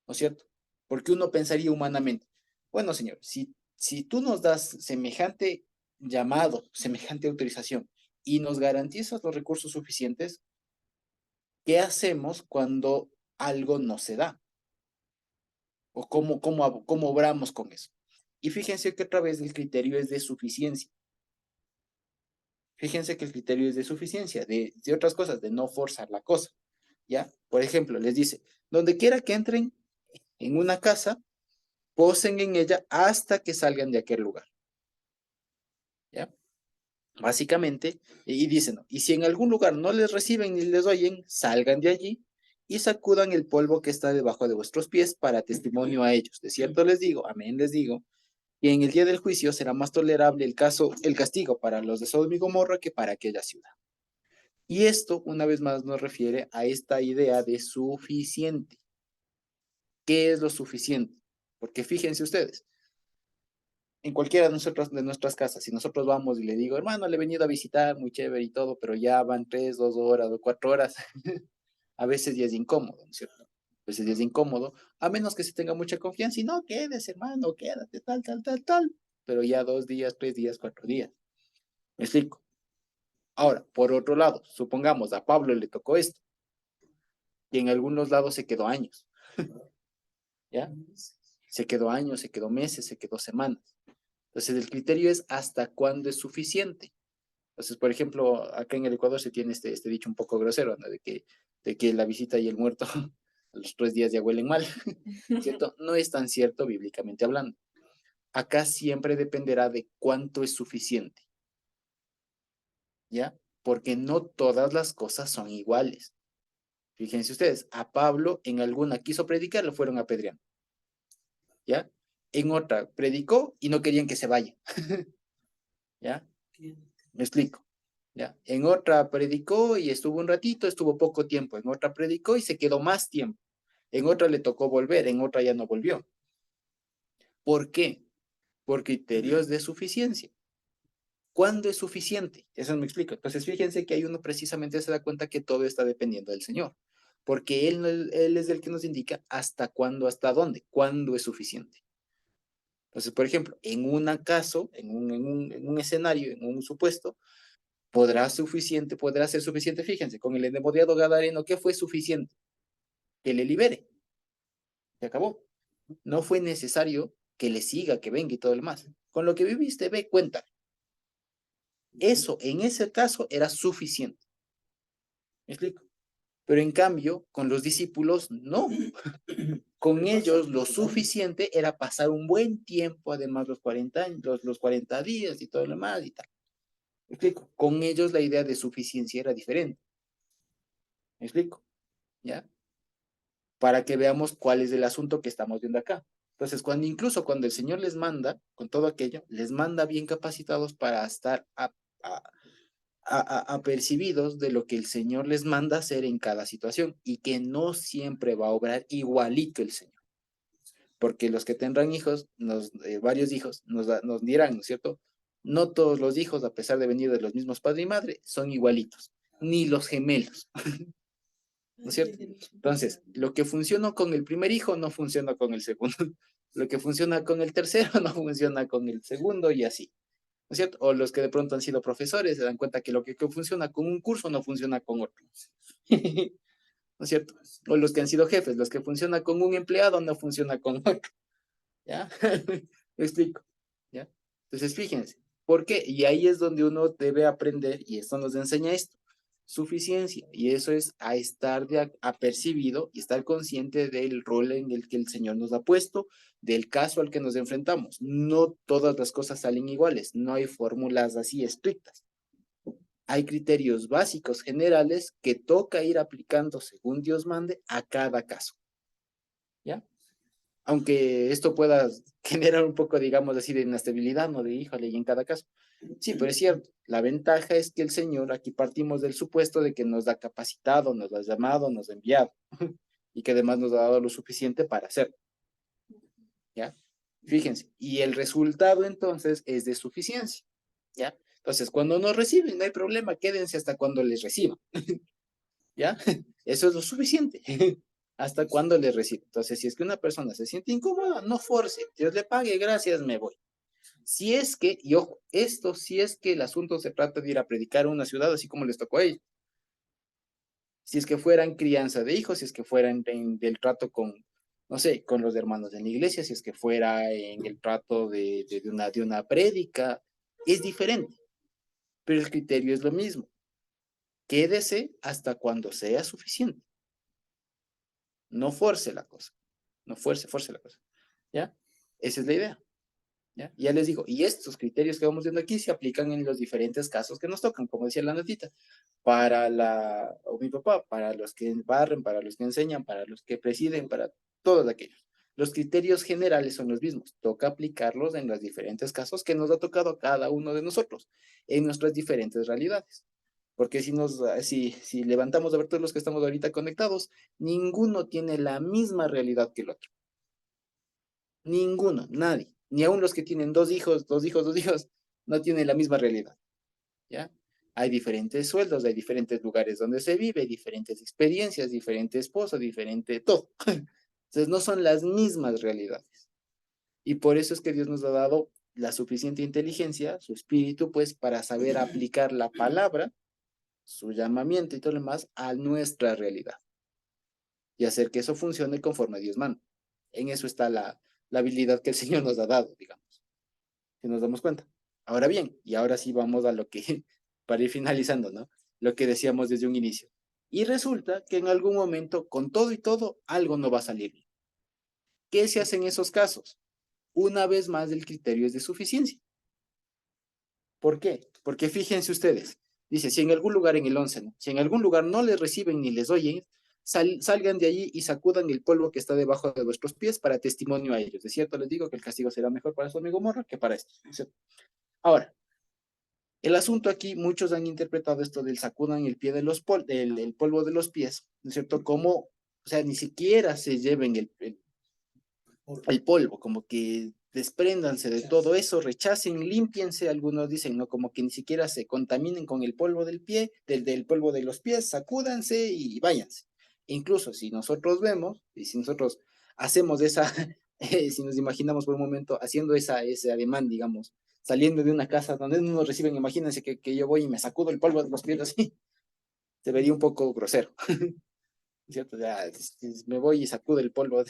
¿no es cierto? Porque uno pensaría humanamente, bueno, señor, si tú nos das semejante llamado, semejante autorización y nos garantizas los recursos suficientes, ¿qué hacemos cuando algo no se da? ¿O cómo obramos con eso? Y fíjense que otra vez el criterio es de suficiencia. Fíjense que el criterio es de suficiencia, de otras cosas, de no forzar la cosa, ¿ya? Por ejemplo, les dice, donde quiera que entren en una casa, posen en ella hasta que salgan de aquel lugar, ¿ya? Básicamente, y dicen, ¿no? Y si en algún lugar no les reciben ni les oyen, salgan de allí y sacudan el polvo que está debajo de vuestros pies para testimonio a ellos. De cierto les digo, amén les digo, y en el día del juicio será más tolerable el castigo para los de Sodoma y Gomorra que para aquella ciudad. Y esto, una vez más, nos refiere a esta idea de suficiente. ¿Qué es lo suficiente? Porque fíjense ustedes, en cualquiera de nuestras casas, si nosotros vamos y le digo, hermano, le he venido a visitar, muy chévere y todo, pero ya van 3, 2 horas o 4 horas, a veces ya es incómodo, ¿no es cierto? A veces ya es incómodo, a menos que se tenga mucha confianza y no, quedes, hermano, quédate, tal, pero ya 2 días, 3 días, 4 días. ¿Me explico? Ahora, por otro lado, supongamos a Pablo le tocó esto, y en algunos lados se quedó años, ¿ya? Se quedó años, se quedó meses, se quedó semanas. Entonces, el criterio es hasta cuándo es suficiente. Entonces, por ejemplo, acá en el Ecuador se tiene este dicho un poco grosero, ¿no? De que la visita y el muerto a los 3 días ya huelen mal, ¿cierto? No es tan cierto bíblicamente hablando. Acá siempre dependerá de cuánto es suficiente, ¿ya? Porque no todas las cosas son iguales. Fíjense ustedes, a Pablo en alguna quiso predicar, lo fueron apedreando, ¿ya? En otra predicó y no querían que se vaya, ¿ya? Me explico. ¿Ya? En otra predicó y estuvo un ratito, estuvo poco tiempo. En otra predicó y se quedó más tiempo. En otra le tocó volver, en otra ya no volvió. ¿Por qué? Por criterios de suficiencia. ¿Cuándo es suficiente? Eso me explico. Entonces, fíjense que ahí uno precisamente se da cuenta que todo está dependiendo del Señor. Porque Él es el que nos indica hasta cuándo, hasta dónde, cuándo es suficiente. Entonces, por ejemplo, en un caso, en un escenario, en un supuesto, podrá ser suficiente, fíjense, con el endemoniado gadareno, ¿qué fue suficiente? Que le libere. Se acabó. No fue necesario que le siga, que venga y todo lo demás. Con lo que viviste, ve, cuenta. Eso, en ese caso, era suficiente. ¿Me explico? Pero en cambio, con los discípulos, no. Con ellos, lo suficiente era pasar un buen tiempo, además los 40 años, los 40 días y todo lo demás y tal. ¿Me explico? Con ellos la idea de suficiencia era diferente. ¿Me explico? ¿Ya? Para que veamos cuál es el asunto que estamos viendo acá. Entonces, incluso cuando el Señor les manda, con todo aquello, les manda bien capacitados para estar apercibidos de lo que el Señor les manda hacer en cada situación y que no siempre va a obrar igualito el Señor. Porque los que tendrán hijos, varios hijos, nos dirán, ¿no es cierto? No todos los hijos, a pesar de venir de los mismos padre y madre, son igualitos, ni los gemelos. ¿No es cierto? Entonces, lo que funcionó con el primer hijo no funciona con el segundo. Lo que funciona con el tercero no funciona con el segundo y así. ¿No es cierto? O los que de pronto han sido profesores se dan cuenta que lo que funciona con un curso no funciona con otro. ¿no es cierto? O los que han sido jefes, los que funcionan con un empleado no funciona con otro, ¿ya? ¿Me explico? ¿Ya? Entonces, fíjense, ¿por qué? Y ahí es donde uno debe aprender, y esto nos enseña esto, suficiencia, y eso es a estar apercibido y estar consciente del rol en el que el Señor nos ha puesto, del caso al que nos enfrentamos. No todas las cosas salen iguales, no hay fórmulas así estrictas. Hay criterios básicos generales que toca ir aplicando según Dios mande a cada caso, ¿ya? Aunque esto pueda generar un poco, digamos así, de inestabilidad, ¿no? De híjole, y en cada caso. Sí, pero es cierto, la ventaja es que el Señor, aquí partimos del supuesto de que nos ha capacitado, nos ha llamado, nos ha enviado, y que además nos ha dado lo suficiente para hacerlo, ¿ya? Fíjense, y el resultado entonces es de suficiencia, ¿ya? Entonces, cuando nos reciben, no hay problema, quédense hasta cuando les reciban, ¿ya? Eso es lo suficiente. Hasta cuando les reciben. Entonces, si es que una persona se siente incómoda, no force. Dios le pague, gracias, me voy. Si es que, y ojo, esto si es que el asunto se trata de ir a predicar a una ciudad, así como les tocó a ellos. Si es que fueran crianza de hijos, si es que fueran del trato con, no sé, con los hermanos de la iglesia, si es que fuera en el trato de una prédica, es diferente. Pero el criterio es lo mismo. Quédese hasta cuando sea suficiente. No force la cosa. No force la cosa. ¿Ya? Esa es la idea. ¿Ya? Ya les digo, y estos criterios que vamos viendo aquí se aplican en los diferentes casos que nos tocan, como decía la notita, o mi papá, para los que barren, para los que enseñan, para los que presiden, para todos aquellos. Los criterios generales son los mismos, toca aplicarlos en los diferentes casos que nos ha tocado a cada uno de nosotros, en nuestras diferentes realidades. Porque si levantamos a ver todos los que estamos ahorita conectados, ninguno tiene la misma realidad que el otro. Ninguno, nadie. Ni aun los que tienen dos hijos, no tienen la misma realidad. ¿Ya? Hay diferentes sueldos, hay diferentes lugares donde se vive, diferentes experiencias, diferente esposo, diferente todo. Entonces no son las mismas realidades. Y por eso es que Dios nos ha dado la suficiente inteligencia, su espíritu, pues, para saber aplicar la palabra, su llamamiento y todo lo demás a nuestra realidad. Y hacer que eso funcione conforme a Dios manda. En eso está la habilidad que el Señor nos ha dado, digamos, que nos damos cuenta. Ahora bien, y ahora sí vamos a lo que, para ir finalizando, ¿no? Lo que decíamos desde un inicio. Y resulta que en algún momento, con todo y todo, algo no va a salir bien. ¿Qué se hace en esos casos? Una vez más, el criterio es de suficiencia. ¿Por qué? Porque fíjense ustedes, dice, si en algún lugar en el 11, ¿no? Si en algún lugar no les reciben ni les oyen, salgan de allí y sacudan el polvo que está debajo de vuestros pies para testimonio a ellos. De cierto les digo que el castigo será mejor para su amigo Morra que para esto. ¿Cierto? Ahora, el asunto aquí, muchos han interpretado esto del sacudan el pie de el polvo de los pies, ¿no es cierto? Como, o sea, ni siquiera se lleven el polvo, como que despréndanse de todo eso, rechacen, límpiense, algunos dicen, ¿no? Como que ni siquiera se contaminen con el polvo del pie, del polvo de los pies, sacúdanse y váyanse. Incluso si nosotros vemos, y si nosotros hacemos si nos imaginamos por un momento haciendo ese ademán, digamos, saliendo de una casa donde no nos reciben, imagínense que yo voy y me sacudo el polvo de los pies así, se vería un poco grosero, ¿cierto? Ya, me voy y sacudo el polvo,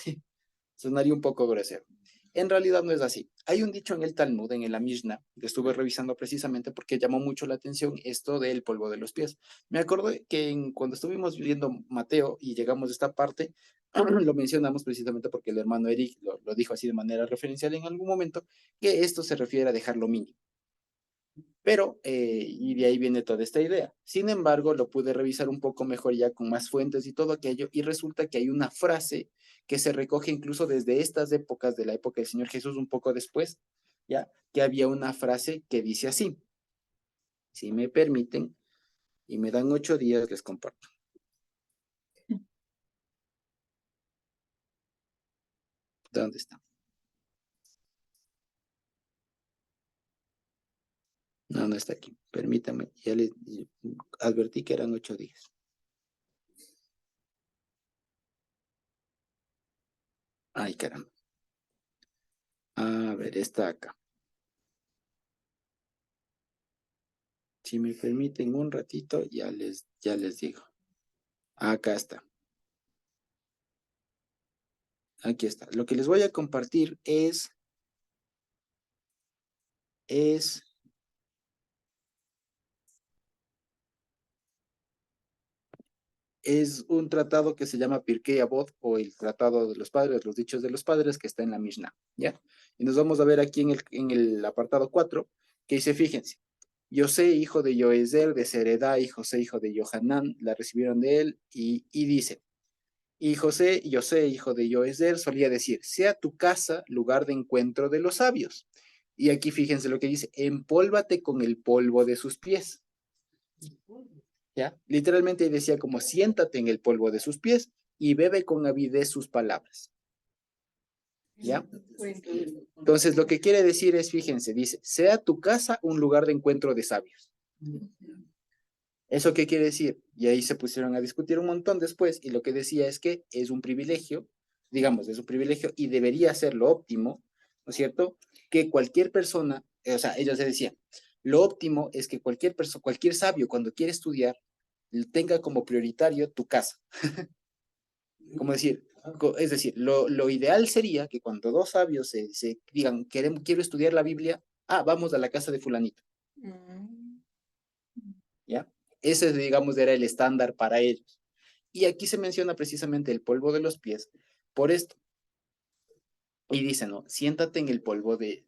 sonaría un poco grosero. En realidad no es así. Hay un dicho en el Talmud, en la Mishnah, que estuve revisando precisamente porque llamó mucho la atención esto del polvo de los pies. Me acordé que cuando estuvimos viendo Mateo y llegamos a esta parte, lo mencionamos precisamente porque el hermano Eric lo dijo así de manera referencial en algún momento, que esto se refiere a dejar lo mínimo. Pero, y de ahí viene toda esta idea. Sin embargo, lo pude revisar un poco mejor ya con más fuentes y todo aquello, y resulta que hay una frase que se recoge incluso desde estas épocas, de la época del Señor Jesús, un poco después, ya, que había una frase que dice así, si me permiten, y me dan 8 días, les comparto. ¿Dónde está? No, no está aquí. Permítame, ya les advertí que eran 8 días. Ay, caramba. A ver, está acá. Si me permiten un ratito, ya les digo. Acá está. Aquí está. Lo que les voy a compartir es un tratado que se llama Pirkei Avot, o el Tratado de los Padres, los Dichos de los Padres, que está en la Mishnah, ¿ya? Y nos vamos a ver aquí en el apartado 4, que dice, fíjense, José, hijo de Yoezer, de Seredá, y José, hijo de Johanán, la recibieron de él, y dice, y José, hijo de Yoezer, solía decir, sea tu casa lugar de encuentro de los sabios. Y aquí fíjense lo que dice, empólvate con el polvo de sus pies. ¿Ya? Literalmente decía como siéntate en el polvo de sus pies y bebe con avidez sus palabras. ¿Ya? Entonces lo que quiere decir es, fíjense, dice, sea tu casa un lugar de encuentro de sabios. ¿Eso qué quiere decir? Y ahí se pusieron a discutir un montón después, y lo que decía es que es un privilegio, digamos, es un privilegio y debería ser lo óptimo, ¿no es cierto? Que cualquier persona, o sea, ellos se decían, lo óptimo es que cualquier persona, cualquier sabio, cuando quiere estudiar, tenga como prioritario tu casa. Como decir, es decir, lo ideal sería que cuando dos sabios se digan, quiero estudiar la Biblia, vamos a la casa de fulanito. ¿Ya? Ese, digamos, era el estándar para ellos. Y aquí se menciona precisamente el polvo de los pies por esto. Y dice, ¿no? Siéntate en el polvo de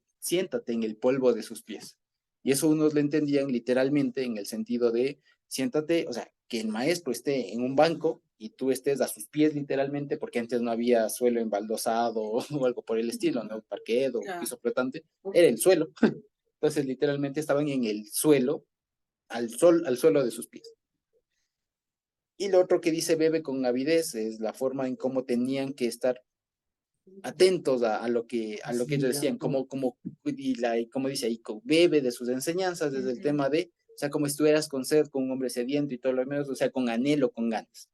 sus pies. Y eso unos lo entendían literalmente en el sentido de, siéntate, o sea, que el maestro esté en un banco y tú estés a sus pies literalmente, porque antes no había suelo embaldosado o algo por el estilo, ¿no? Parquet o piso flotante, era el suelo. Entonces, literalmente estaban en el suelo, al suelo de sus pies. Y lo otro que dice bebe con avidez es la forma en cómo tenían que estar atentos a lo que ellos decían, como dice ahí, bebe de sus enseñanzas, desde el tema de, o sea, como si estuvieras con sed, con un hombre sediento y todo lo demás, o sea, con anhelo, con ganas.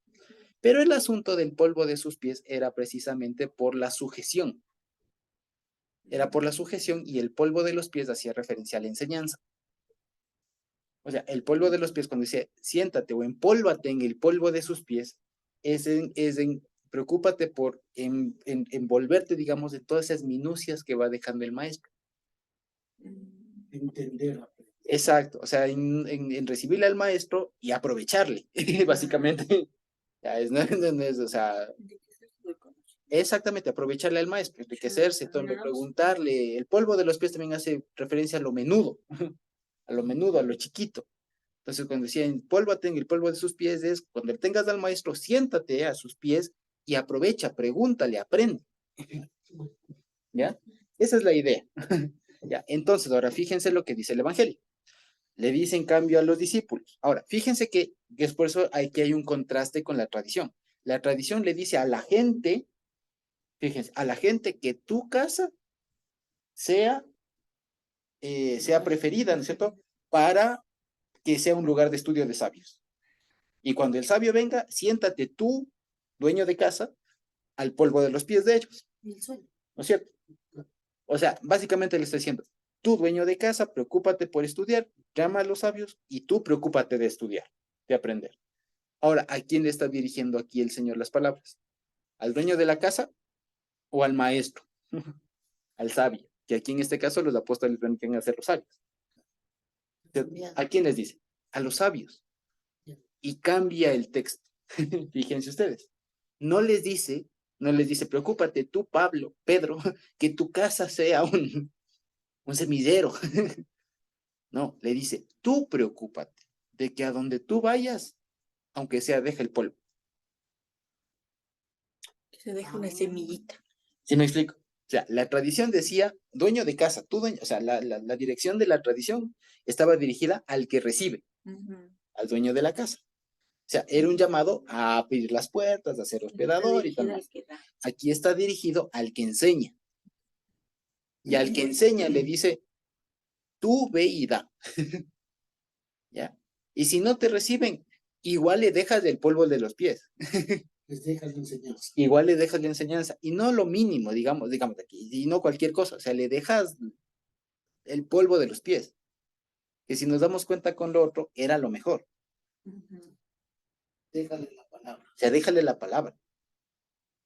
Pero el asunto del polvo de sus pies era precisamente por la sujeción. Era por la sujeción, y el polvo de los pies hacía referencia a la enseñanza. O sea, el polvo de los pies, cuando dice siéntate o empólvate en el polvo de sus pies, preocúpate por envolverte, digamos, en todas esas minucias que va dejando el maestro. Entender. Exacto, o sea, en recibirle al maestro y aprovecharle, básicamente. Ya, o sea, exactamente, aprovecharle al maestro, enriquecerse, preguntarle. El polvo de los pies también hace referencia a lo menudo, a lo chiquito. Entonces, cuando decía, empólvate en el polvo de sus pies, es cuando tengas al maestro, siéntate a sus pies y aprovecha, pregúntale, aprende. ¿Ya? Esa es la idea. ¿Ya? Entonces, ahora fíjense lo que dice el Evangelio. Le dice en cambio a los discípulos. Ahora, fíjense que es por eso que hay un contraste con la tradición. La tradición le dice a la gente, fíjense, a la gente que tu casa sea preferida, ¿no es cierto?, para que sea un lugar de estudio de sabios. Y cuando el sabio venga, siéntate tú, dueño de casa, al polvo de los pies de ellos. ¿No es cierto? O sea, básicamente le estoy diciendo, tú, dueño de casa, preocúpate por estudiar, llama a los sabios y tú preocúpate de estudiar, de aprender. Ahora, ¿a quién le está dirigiendo aquí el Señor las palabras? ¿Al dueño de la casa o al maestro? Al sabio, que aquí en este caso los apóstoles van a ser los sabios. ¿A quién les dice? A los sabios. Y cambia el texto. Fíjense ustedes. No les dice, preocúpate tú, Pedro, que tu casa sea un semillero. No, le dice, tú preocúpate de que a donde tú vayas, aunque sea, deja el polvo. Que se deja una semillita. ¿Sí me explico? O sea, la tradición decía, dueño de casa, tú dueño, o sea, la dirección de la tradición estaba dirigida al que recibe, al dueño de la casa. O sea, era un llamado a abrir las puertas, a ser hospedador y tal. Aquí está dirigido al que enseña. Y al que enseña le dice, tú ve y da. ¿Ya? Y si no te reciben, igual le dejas el polvo de los pies. Les dejas la enseñanza. Igual le dejas la enseñanza. Y no lo mínimo, digamos aquí, y no cualquier cosa. O sea, le dejas el polvo de los pies. Que si nos damos cuenta con lo otro, era lo mejor. Déjale la palabra. O sea, déjale la palabra.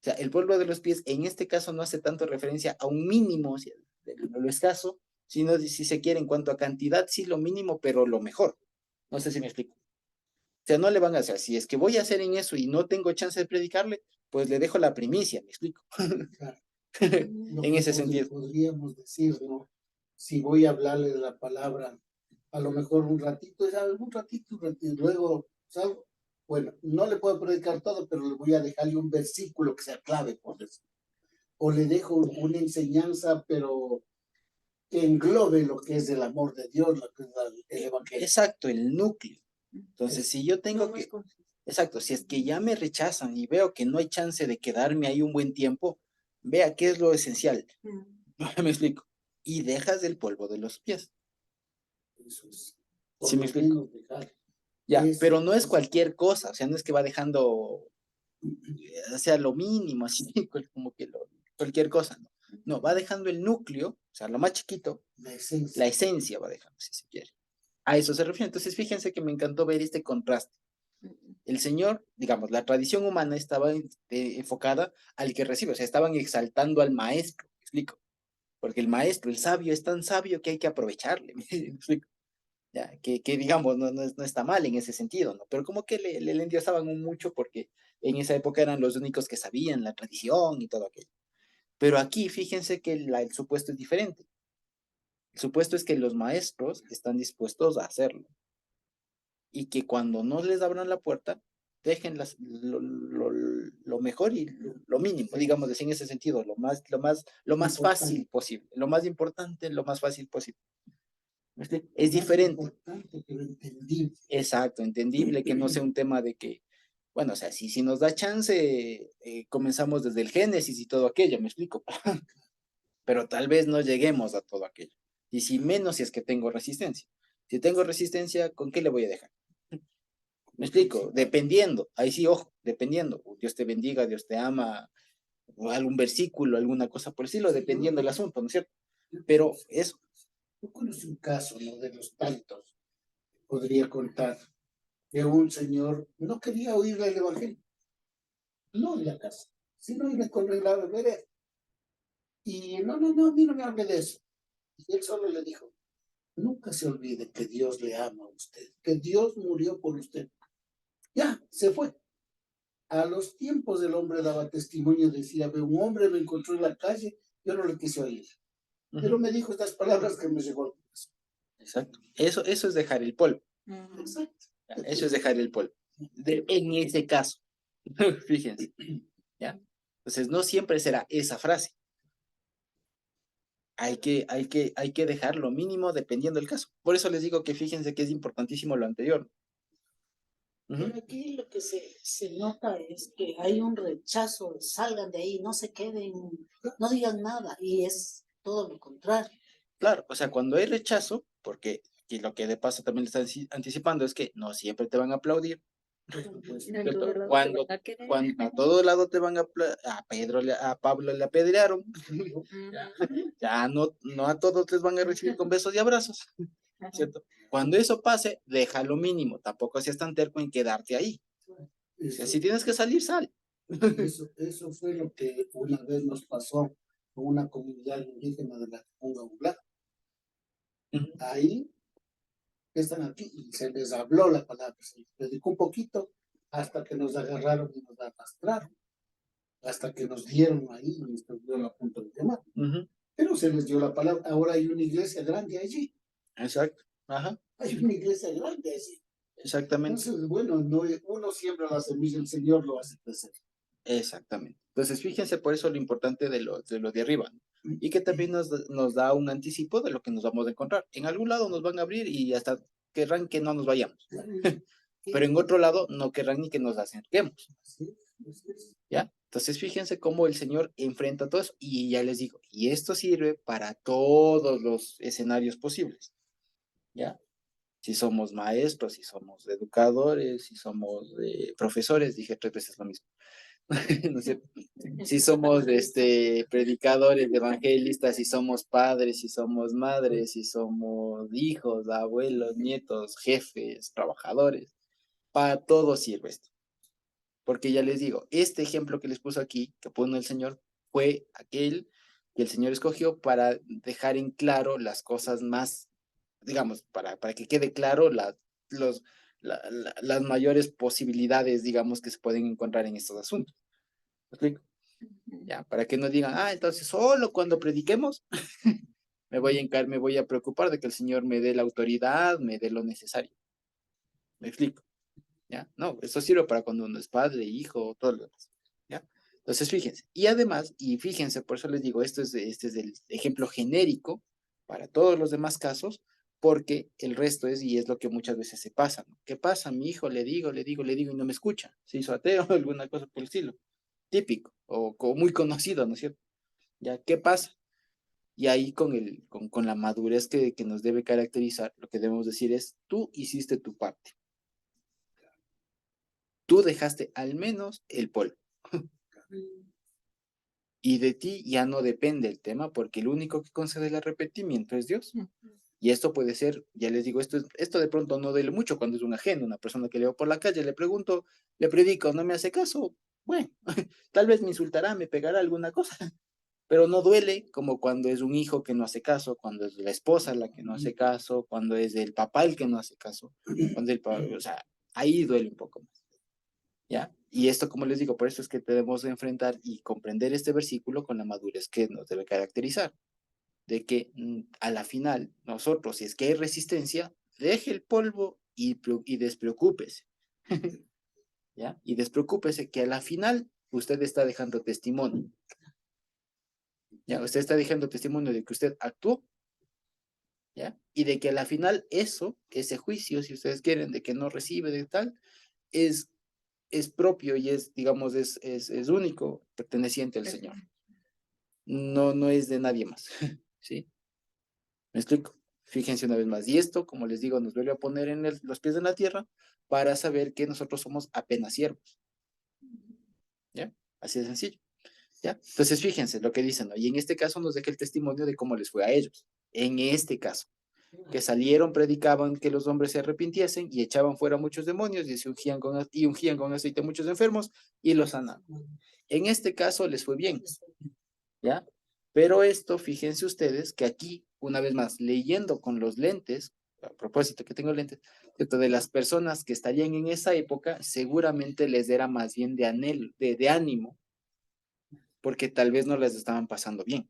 O sea, el polvo de los pies en este caso no hace tanto referencia a un mínimo, o sea, de lo escaso, sino si se quiere en cuanto a cantidad, sí lo mínimo, pero lo mejor. No sé si me explico. O sea, no le van a hacer, si es que voy a hacer en eso y no tengo chance de predicarle, pues le dejo la primicia, me explico. Claro. Lo En que ese sentido. podríamos decir, ¿no? Si voy a hablarle de la palabra, a lo mejor un ratito, ¿sabes? Un ratito, y luego salgo. Bueno, no le puedo predicar todo, pero le voy a dejarle un versículo que sea clave, por eso. O le dejo una enseñanza, pero que englobe lo que es el amor de Dios, lo que es el evangelio. Exacto, el núcleo. Entonces, si yo tengo No, que, más conciso. exacto, si es que ya me rechazan y veo que no hay chance de quedarme ahí un buen tiempo, vea qué es lo esencial. Me explico. Y dejas el polvo de los pies. Eso es. ¿Sí me Por lo explico? menos dejar. Ya, Eso, pero no es eso. cualquier cosa, o sea, no es que va dejando, o sea, lo mínimo, así, como que cualquier cosa, ¿no? No, va dejando el núcleo, o sea, lo más chiquito, La esencia. la esencia va dejando, si se quiere. A eso se refiere. Entonces, fíjense que me encantó ver este contraste. El Señor, digamos, la tradición humana estaba enfocada al que recibe, o sea, estaban exaltando al maestro, ¿me explico? Porque el maestro, el sabio, es tan sabio que hay que aprovecharle, ¿me explico? Ya, que digamos, no está mal en ese sentido, ¿no? Pero como que le endiosaban mucho porque en esa época eran los únicos que sabían la tradición y todo aquello. Pero aquí, fíjense que el supuesto es diferente. El supuesto es que los maestros están dispuestos a hacerlo y que cuando no les abran la puerta, dejen lo mejor y lo mínimo, digamos así en ese sentido, lo más fácil posible, lo más importante, lo más fácil posible. Es diferente. Importante, pero entendible. Exacto, entendible que no sea un tema de que, bueno, o sea, si nos da chance, comenzamos desde el Génesis y todo aquello, me explico, pero tal vez no lleguemos a todo aquello. Y si menos si es que tengo resistencia. Si tengo resistencia, ¿con qué le voy a dejar? Me explico, dependiendo, ahí sí, ojo, dependiendo, Dios te bendiga, Dios te ama, o algún versículo, alguna cosa por el estilo, dependiendo del asunto, ¿no es cierto? Pero eso. Yo conocí un caso, ¿no? De los tantos, podría contar, de un señor no quería oír el evangelio, no en la casa, sino en la vereda. Y no, a mí no me hable de eso. Y él solo le dijo, nunca se olvide que Dios le ama a usted, que Dios murió por usted. Ya, se fue. A los tiempos el hombre daba testimonio, decía, ve, un hombre me encontró en la calle, yo no le quise oír, pero me dijo estas palabras que me llegó al corazón. Exacto. Eso es dejar el polvo. Exacto. Eso es dejar el polvo. En ese caso. Fíjense. ¿Ya? Entonces, no siempre será esa frase. Hay que dejar lo mínimo dependiendo del caso. Por eso les digo que fíjense que es importantísimo lo anterior. Pero aquí lo que se nota es que hay un rechazo, salgan de ahí, no se queden, no digan nada, y es todo lo contrario. Claro, o sea, cuando hay rechazo, porque aquí lo que de paso también le están anticipando es que no siempre te van a aplaudir. ¿Cierto? Cuando a todo lado te van a a Pablo le apedrearon, ya no a todos les van a recibir con besos y abrazos, ¿cierto? Cuando eso pase, deja lo mínimo, tampoco seas tan terco en quedarte ahí. O sea, si tienes que salir, sal. Eso fue lo que una vez nos pasó con una comunidad indígena de la Punga Umbla. Ahí están aquí y se les habló la palabra, se les predicó un poquito hasta que nos agarraron y nos arrastraron, hasta que nos dieron ahí y nos estuvieron a punto de quemar. Pero se les dio la palabra. Ahora hay una iglesia grande allí. Exacto. Ajá. Hay una iglesia grande allí. Exactamente. Entonces, bueno, no, uno siembra la semilla, el Señor lo hace crecer. Exactamente. Entonces, fíjense por eso lo importante de lo de arriba, ¿no? Y que también nos da un anticipo de lo que nos vamos a encontrar. En algún lado nos van a abrir y hasta querrán que no nos vayamos. Pero en otro lado no querrán ni que nos acerquemos. ¿Ya? Entonces, fíjense cómo el Señor enfrenta todo eso. Y ya les digo, y esto sirve para todos los escenarios posibles. ¿Ya? Si somos maestros, si somos educadores, si somos profesores, dije 3 veces lo mismo. ¿No es cierto? Si somos predicadores, evangelistas, si somos padres, si somos madres, si somos hijos, abuelos, nietos, jefes, trabajadores, para todo sirve esto. Porque ya les digo, este ejemplo que les puso aquí, que puso el Señor, fue aquel que el Señor escogió para dejar en claro las cosas más, digamos, para que quede claro los, las mayores posibilidades, digamos, que se pueden encontrar en estos asuntos. ¿Me explico? Ya, para que no digan, entonces solo cuando prediquemos me voy a preocupar de que el Señor me dé la autoridad, me dé lo necesario. ¿Me explico? ¿Ya? No, eso sirve para cuando uno es padre, hijo, todo lo demás. ¿Ya? Entonces, fíjense. Y además, y fíjense, por eso les digo, este es el ejemplo genérico para todos los demás casos, porque el resto es, y es lo que muchas veces se pasa, ¿no? ¿Qué pasa? Mi hijo le digo, y no me escucha. Se hizo ateo o alguna cosa por el estilo. Típico, o muy conocido, ¿no es cierto? ¿Ya? ¿Qué pasa? Y ahí con la madurez que nos debe caracterizar, lo que debemos decir es, tú hiciste tu parte. Tú dejaste al menos el polvo. Y de ti ya no depende el tema, porque el único que concede el arrepentimiento es Dios. Y esto puede ser, ya les digo, esto de pronto no duele mucho cuando es un ajeno, una persona que le veo por la calle, le pregunto, le predico, no me hace caso. Bueno, tal vez me insultará, me pegará alguna cosa, pero no duele como cuando es un hijo que no hace caso, cuando es la esposa la que no hace caso, cuando es el papá el que no hace caso, o sea, ahí duele un poco más. ¿Ya? Y esto, como les digo, por eso es que debemos de enfrentar y comprender este versículo con la madurez que nos debe caracterizar, de que a la final, nosotros, si es que hay resistencia, deje el polvo y despreocúpese, ¿ya? Y despreocúpese que a la final usted está dejando testimonio, ¿ya? Usted está dejando testimonio de que usted actuó, ¿ya? Y de que a la final ese juicio, si ustedes quieren, de que no recibe de tal, es propio y es, digamos, es único, perteneciente al Señor. No es de nadie más, ¿sí? ¿Me explico? Fíjense una vez más. Y esto, como les digo, nos vuelve a poner en los pies de la tierra para saber que nosotros somos apenas siervos. ¿Ya? Así de sencillo. ¿Ya? Entonces, fíjense lo que dicen, ¿no? Y en este caso nos deja el testimonio de cómo les fue a ellos. En este caso, que salieron, predicaban que los hombres se arrepintiesen y echaban fuera muchos demonios y ungían con aceite a muchos enfermos y los sanaban. En este caso les fue bien, ¿ya? Pero esto, fíjense ustedes que aquí, una vez más, leyendo con los lentes, a propósito que tengo lentes, ¿cierto? De las personas que estarían en esa época, seguramente les era más bien de anhelo, de ánimo, porque tal vez no les estaban pasando bien.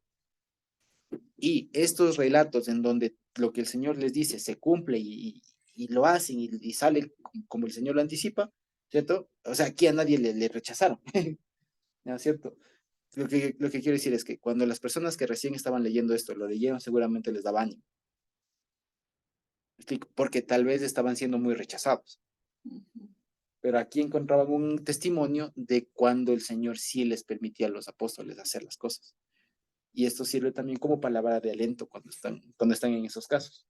Y estos relatos en donde lo que el Señor les dice se cumple y lo hacen y sale como el Señor lo anticipa, ¿cierto? O sea, aquí a nadie le rechazaron, ¿no es cierto? Lo que quiero decir es que cuando las personas que recién estaban leyendo esto lo leyeron, seguramente les daba ánimo. Porque tal vez estaban siendo muy rechazados. Pero aquí encontraban un testimonio de cuando el Señor sí les permitía a los apóstoles hacer las cosas. Y esto sirve también como palabra de aliento cuando están en esos casos.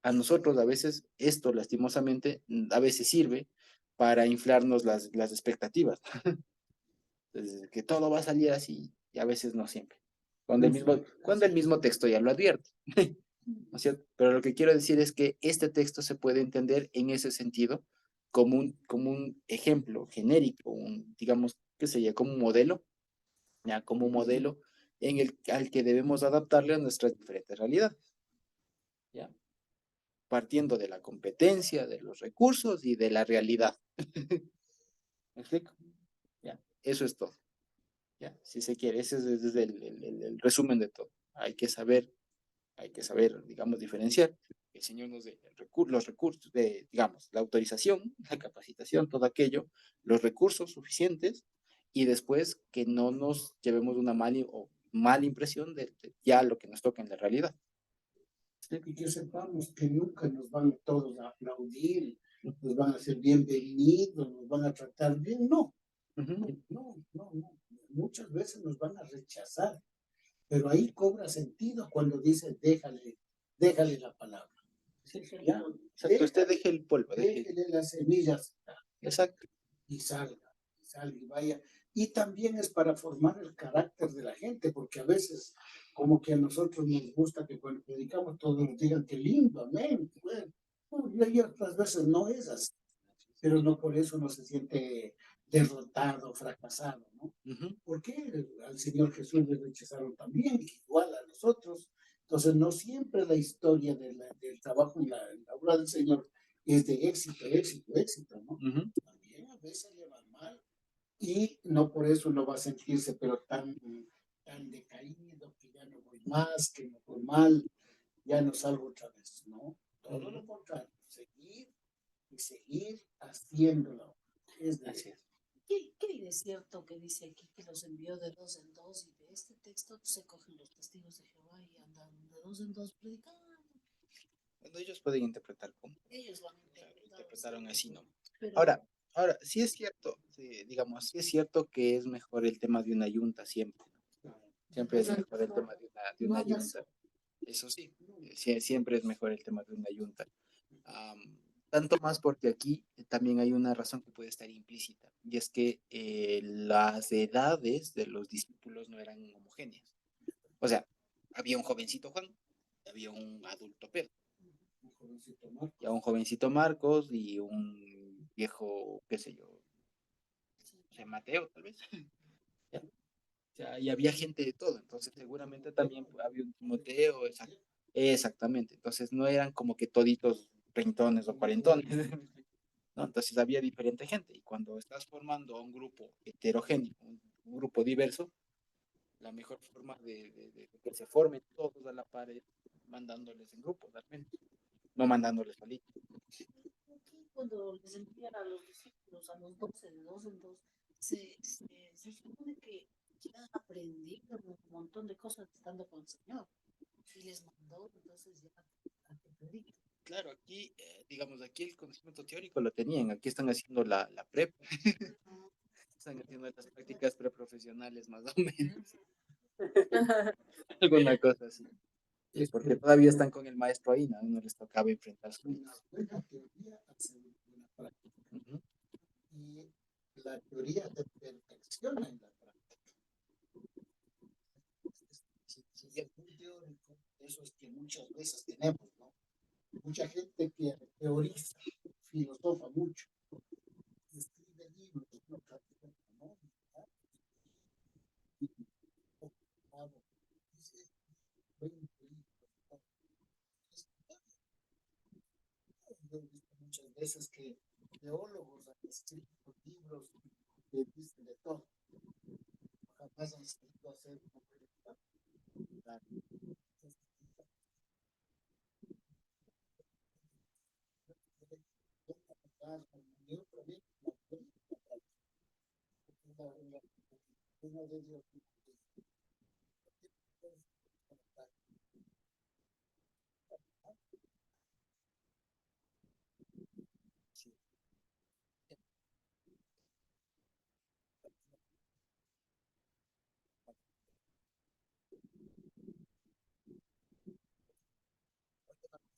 A nosotros a veces esto, lastimosamente, a veces sirve para inflarnos las expectativas. Que todo va a salir así, y a veces no siempre. Cuando el mismo texto ya lo advierte. ¿No es cierto? Pero lo que quiero decir es que este texto se puede entender en ese sentido como un ejemplo genérico, digamos, qué sería, como un modelo, ya como un modelo al que debemos adaptarle a nuestras diferentes realidades, ya, partiendo de la competencia, de los recursos y de la realidad. ¿Me explico? Ya, eso es todo. Ya, si se quiere, ese es el resumen de todo. Hay que saber, digamos, diferenciar. El Señor nos dé los recursos, digamos, la autorización, la capacitación, todo aquello, los recursos suficientes y después que no nos llevemos una mala impresión de ya lo que nos toca en la realidad. Y que sepamos que nunca nos van todos a aplaudir, nos van a hacer bienvenidos, nos van a tratar bien, no. No. Muchas veces nos van a rechazar, pero ahí cobra sentido cuando dice déjale la palabra. Ya, exacto, usted deje el polvo, déjele las semillas. Exacto. Y salga y vaya. Y también es para formar el carácter de la gente, porque a veces como que a nosotros nos gusta que cuando predicamos todos nos digan que lindo, amén. Bueno, y otras veces no es así, pero no por eso no se siente derrotado, fracasado, ¿no? Ujú. ¿Por qué al Señor Jesús le rechazaron también, igual a nosotros? Entonces, no siempre la historia del trabajo y la obra del Señor es de éxito, éxito, éxito, ¿no? Ujú. También a veces le va mal y no por eso no va a sentirse, pero tan decaído que ya no voy más, que me voy mal, ya no salgo otra vez, ¿no? Todo lo contrario, seguir y seguir haciéndolo. Es Así es. ¿Qué hay de cierto que dice aquí que los envió de dos en dos y de este texto se cogen los testigos de Jehová y andan de dos en dos predicando? Bueno, ellos pueden interpretar como Ellos lo han interpretaron así, ¿no? Pero Ahora, sí es cierto, digamos, sí es cierto que es mejor el tema de una yunta siempre, ¿no? Siempre es mejor el tema de una yunta. Eso sí, siempre es mejor el tema de una yunta. Tanto más porque aquí también hay una razón que puede estar implícita, y es que las edades de los discípulos no eran homogéneas. O sea, había un jovencito Juan, y había un adulto Pedro, un jovencito Marcos. y a un jovencito Marcos y un viejo, qué sé yo, o sea, Mateo tal vez. ¿Ya? O sea, y había gente de todo, entonces seguramente también había un Timoteo, exactamente, entonces no eran como que toditos treintones o cuarentones, ¿no? Entonces había diferente gente, y cuando estás formando un grupo heterogéneo, un grupo diverso, la mejor forma de que se formen todos a la par es mandándoles en grupos, realmente, no mandándoles solitos. cuando les envían a los discípulos, a los 12 de dos en dos, se supone que ya aprendieron un montón de cosas estando con el Señor. Y les mandó, entonces ya a que prediquen. Claro, aquí, digamos, aquí el conocimiento teórico lo tenían, aquí están haciendo la prep, están haciendo las prácticas preprofesionales más o menos, alguna cosa así. Sí, porque todavía están con el maestro ahí, ¿no? No les tocaba enfrentarse. Una buena teoría hace una práctica. Ujú. Y la teoría se perfecciona en la práctica. Si es muy teórico, eso es que muchas veces tenemos, ¿no? Mucha gente que teoriza, filosofa mucho, escribe libros, no practica, ¿no? Dice, 20 libros, ¿no? Yo he visto muchas veces que teólogos han escrito libros que dicen de todo. Jamás han escrito a hacer una película.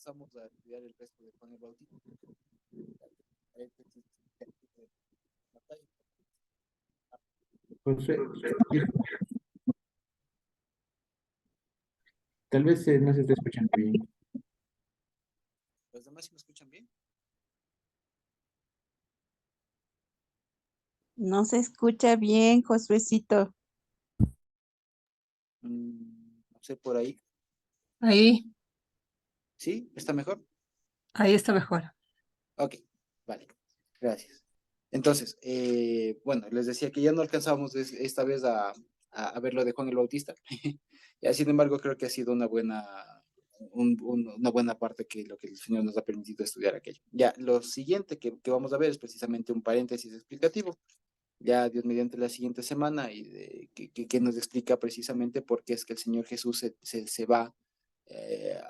Empezamos a estudiar el resto de Juan el Bautista. José, tal vez no se esté escuchando bien. ¿Los demás sí me escuchan bien? No se escucha bien, Josuecito. No sé, por ahí. Ahí, ¿Sí? ¿Está mejor? ahí está mejor. Ok, vale. Gracias. Entonces, bueno, les decía que ya no alcanzamos esta vez a ver lo de Juan el Bautista. Ya, sin embargo, creo que ha sido una buena parte que lo que el Señor nos ha permitido estudiar aquello. Ya, lo siguiente que vamos a ver es precisamente un paréntesis explicativo. Ya Dios mediante la siguiente semana y que nos explica precisamente por qué es que el Señor Jesús se va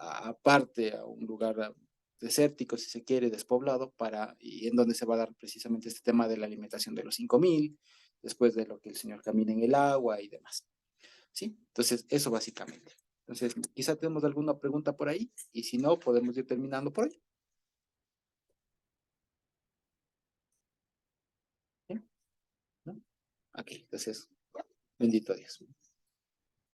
aparte a un lugar desértico, si se quiere, despoblado, y en donde se va a dar precisamente este tema de la alimentación de los 5.000, después de lo que el Señor camina en el agua y demás. ¿Sí? Entonces, eso básicamente. Entonces, quizá tenemos alguna pregunta por ahí, y si no, podemos ir terminando por ahí. ¿Sí? ¿No? Ok, entonces, bendito Dios.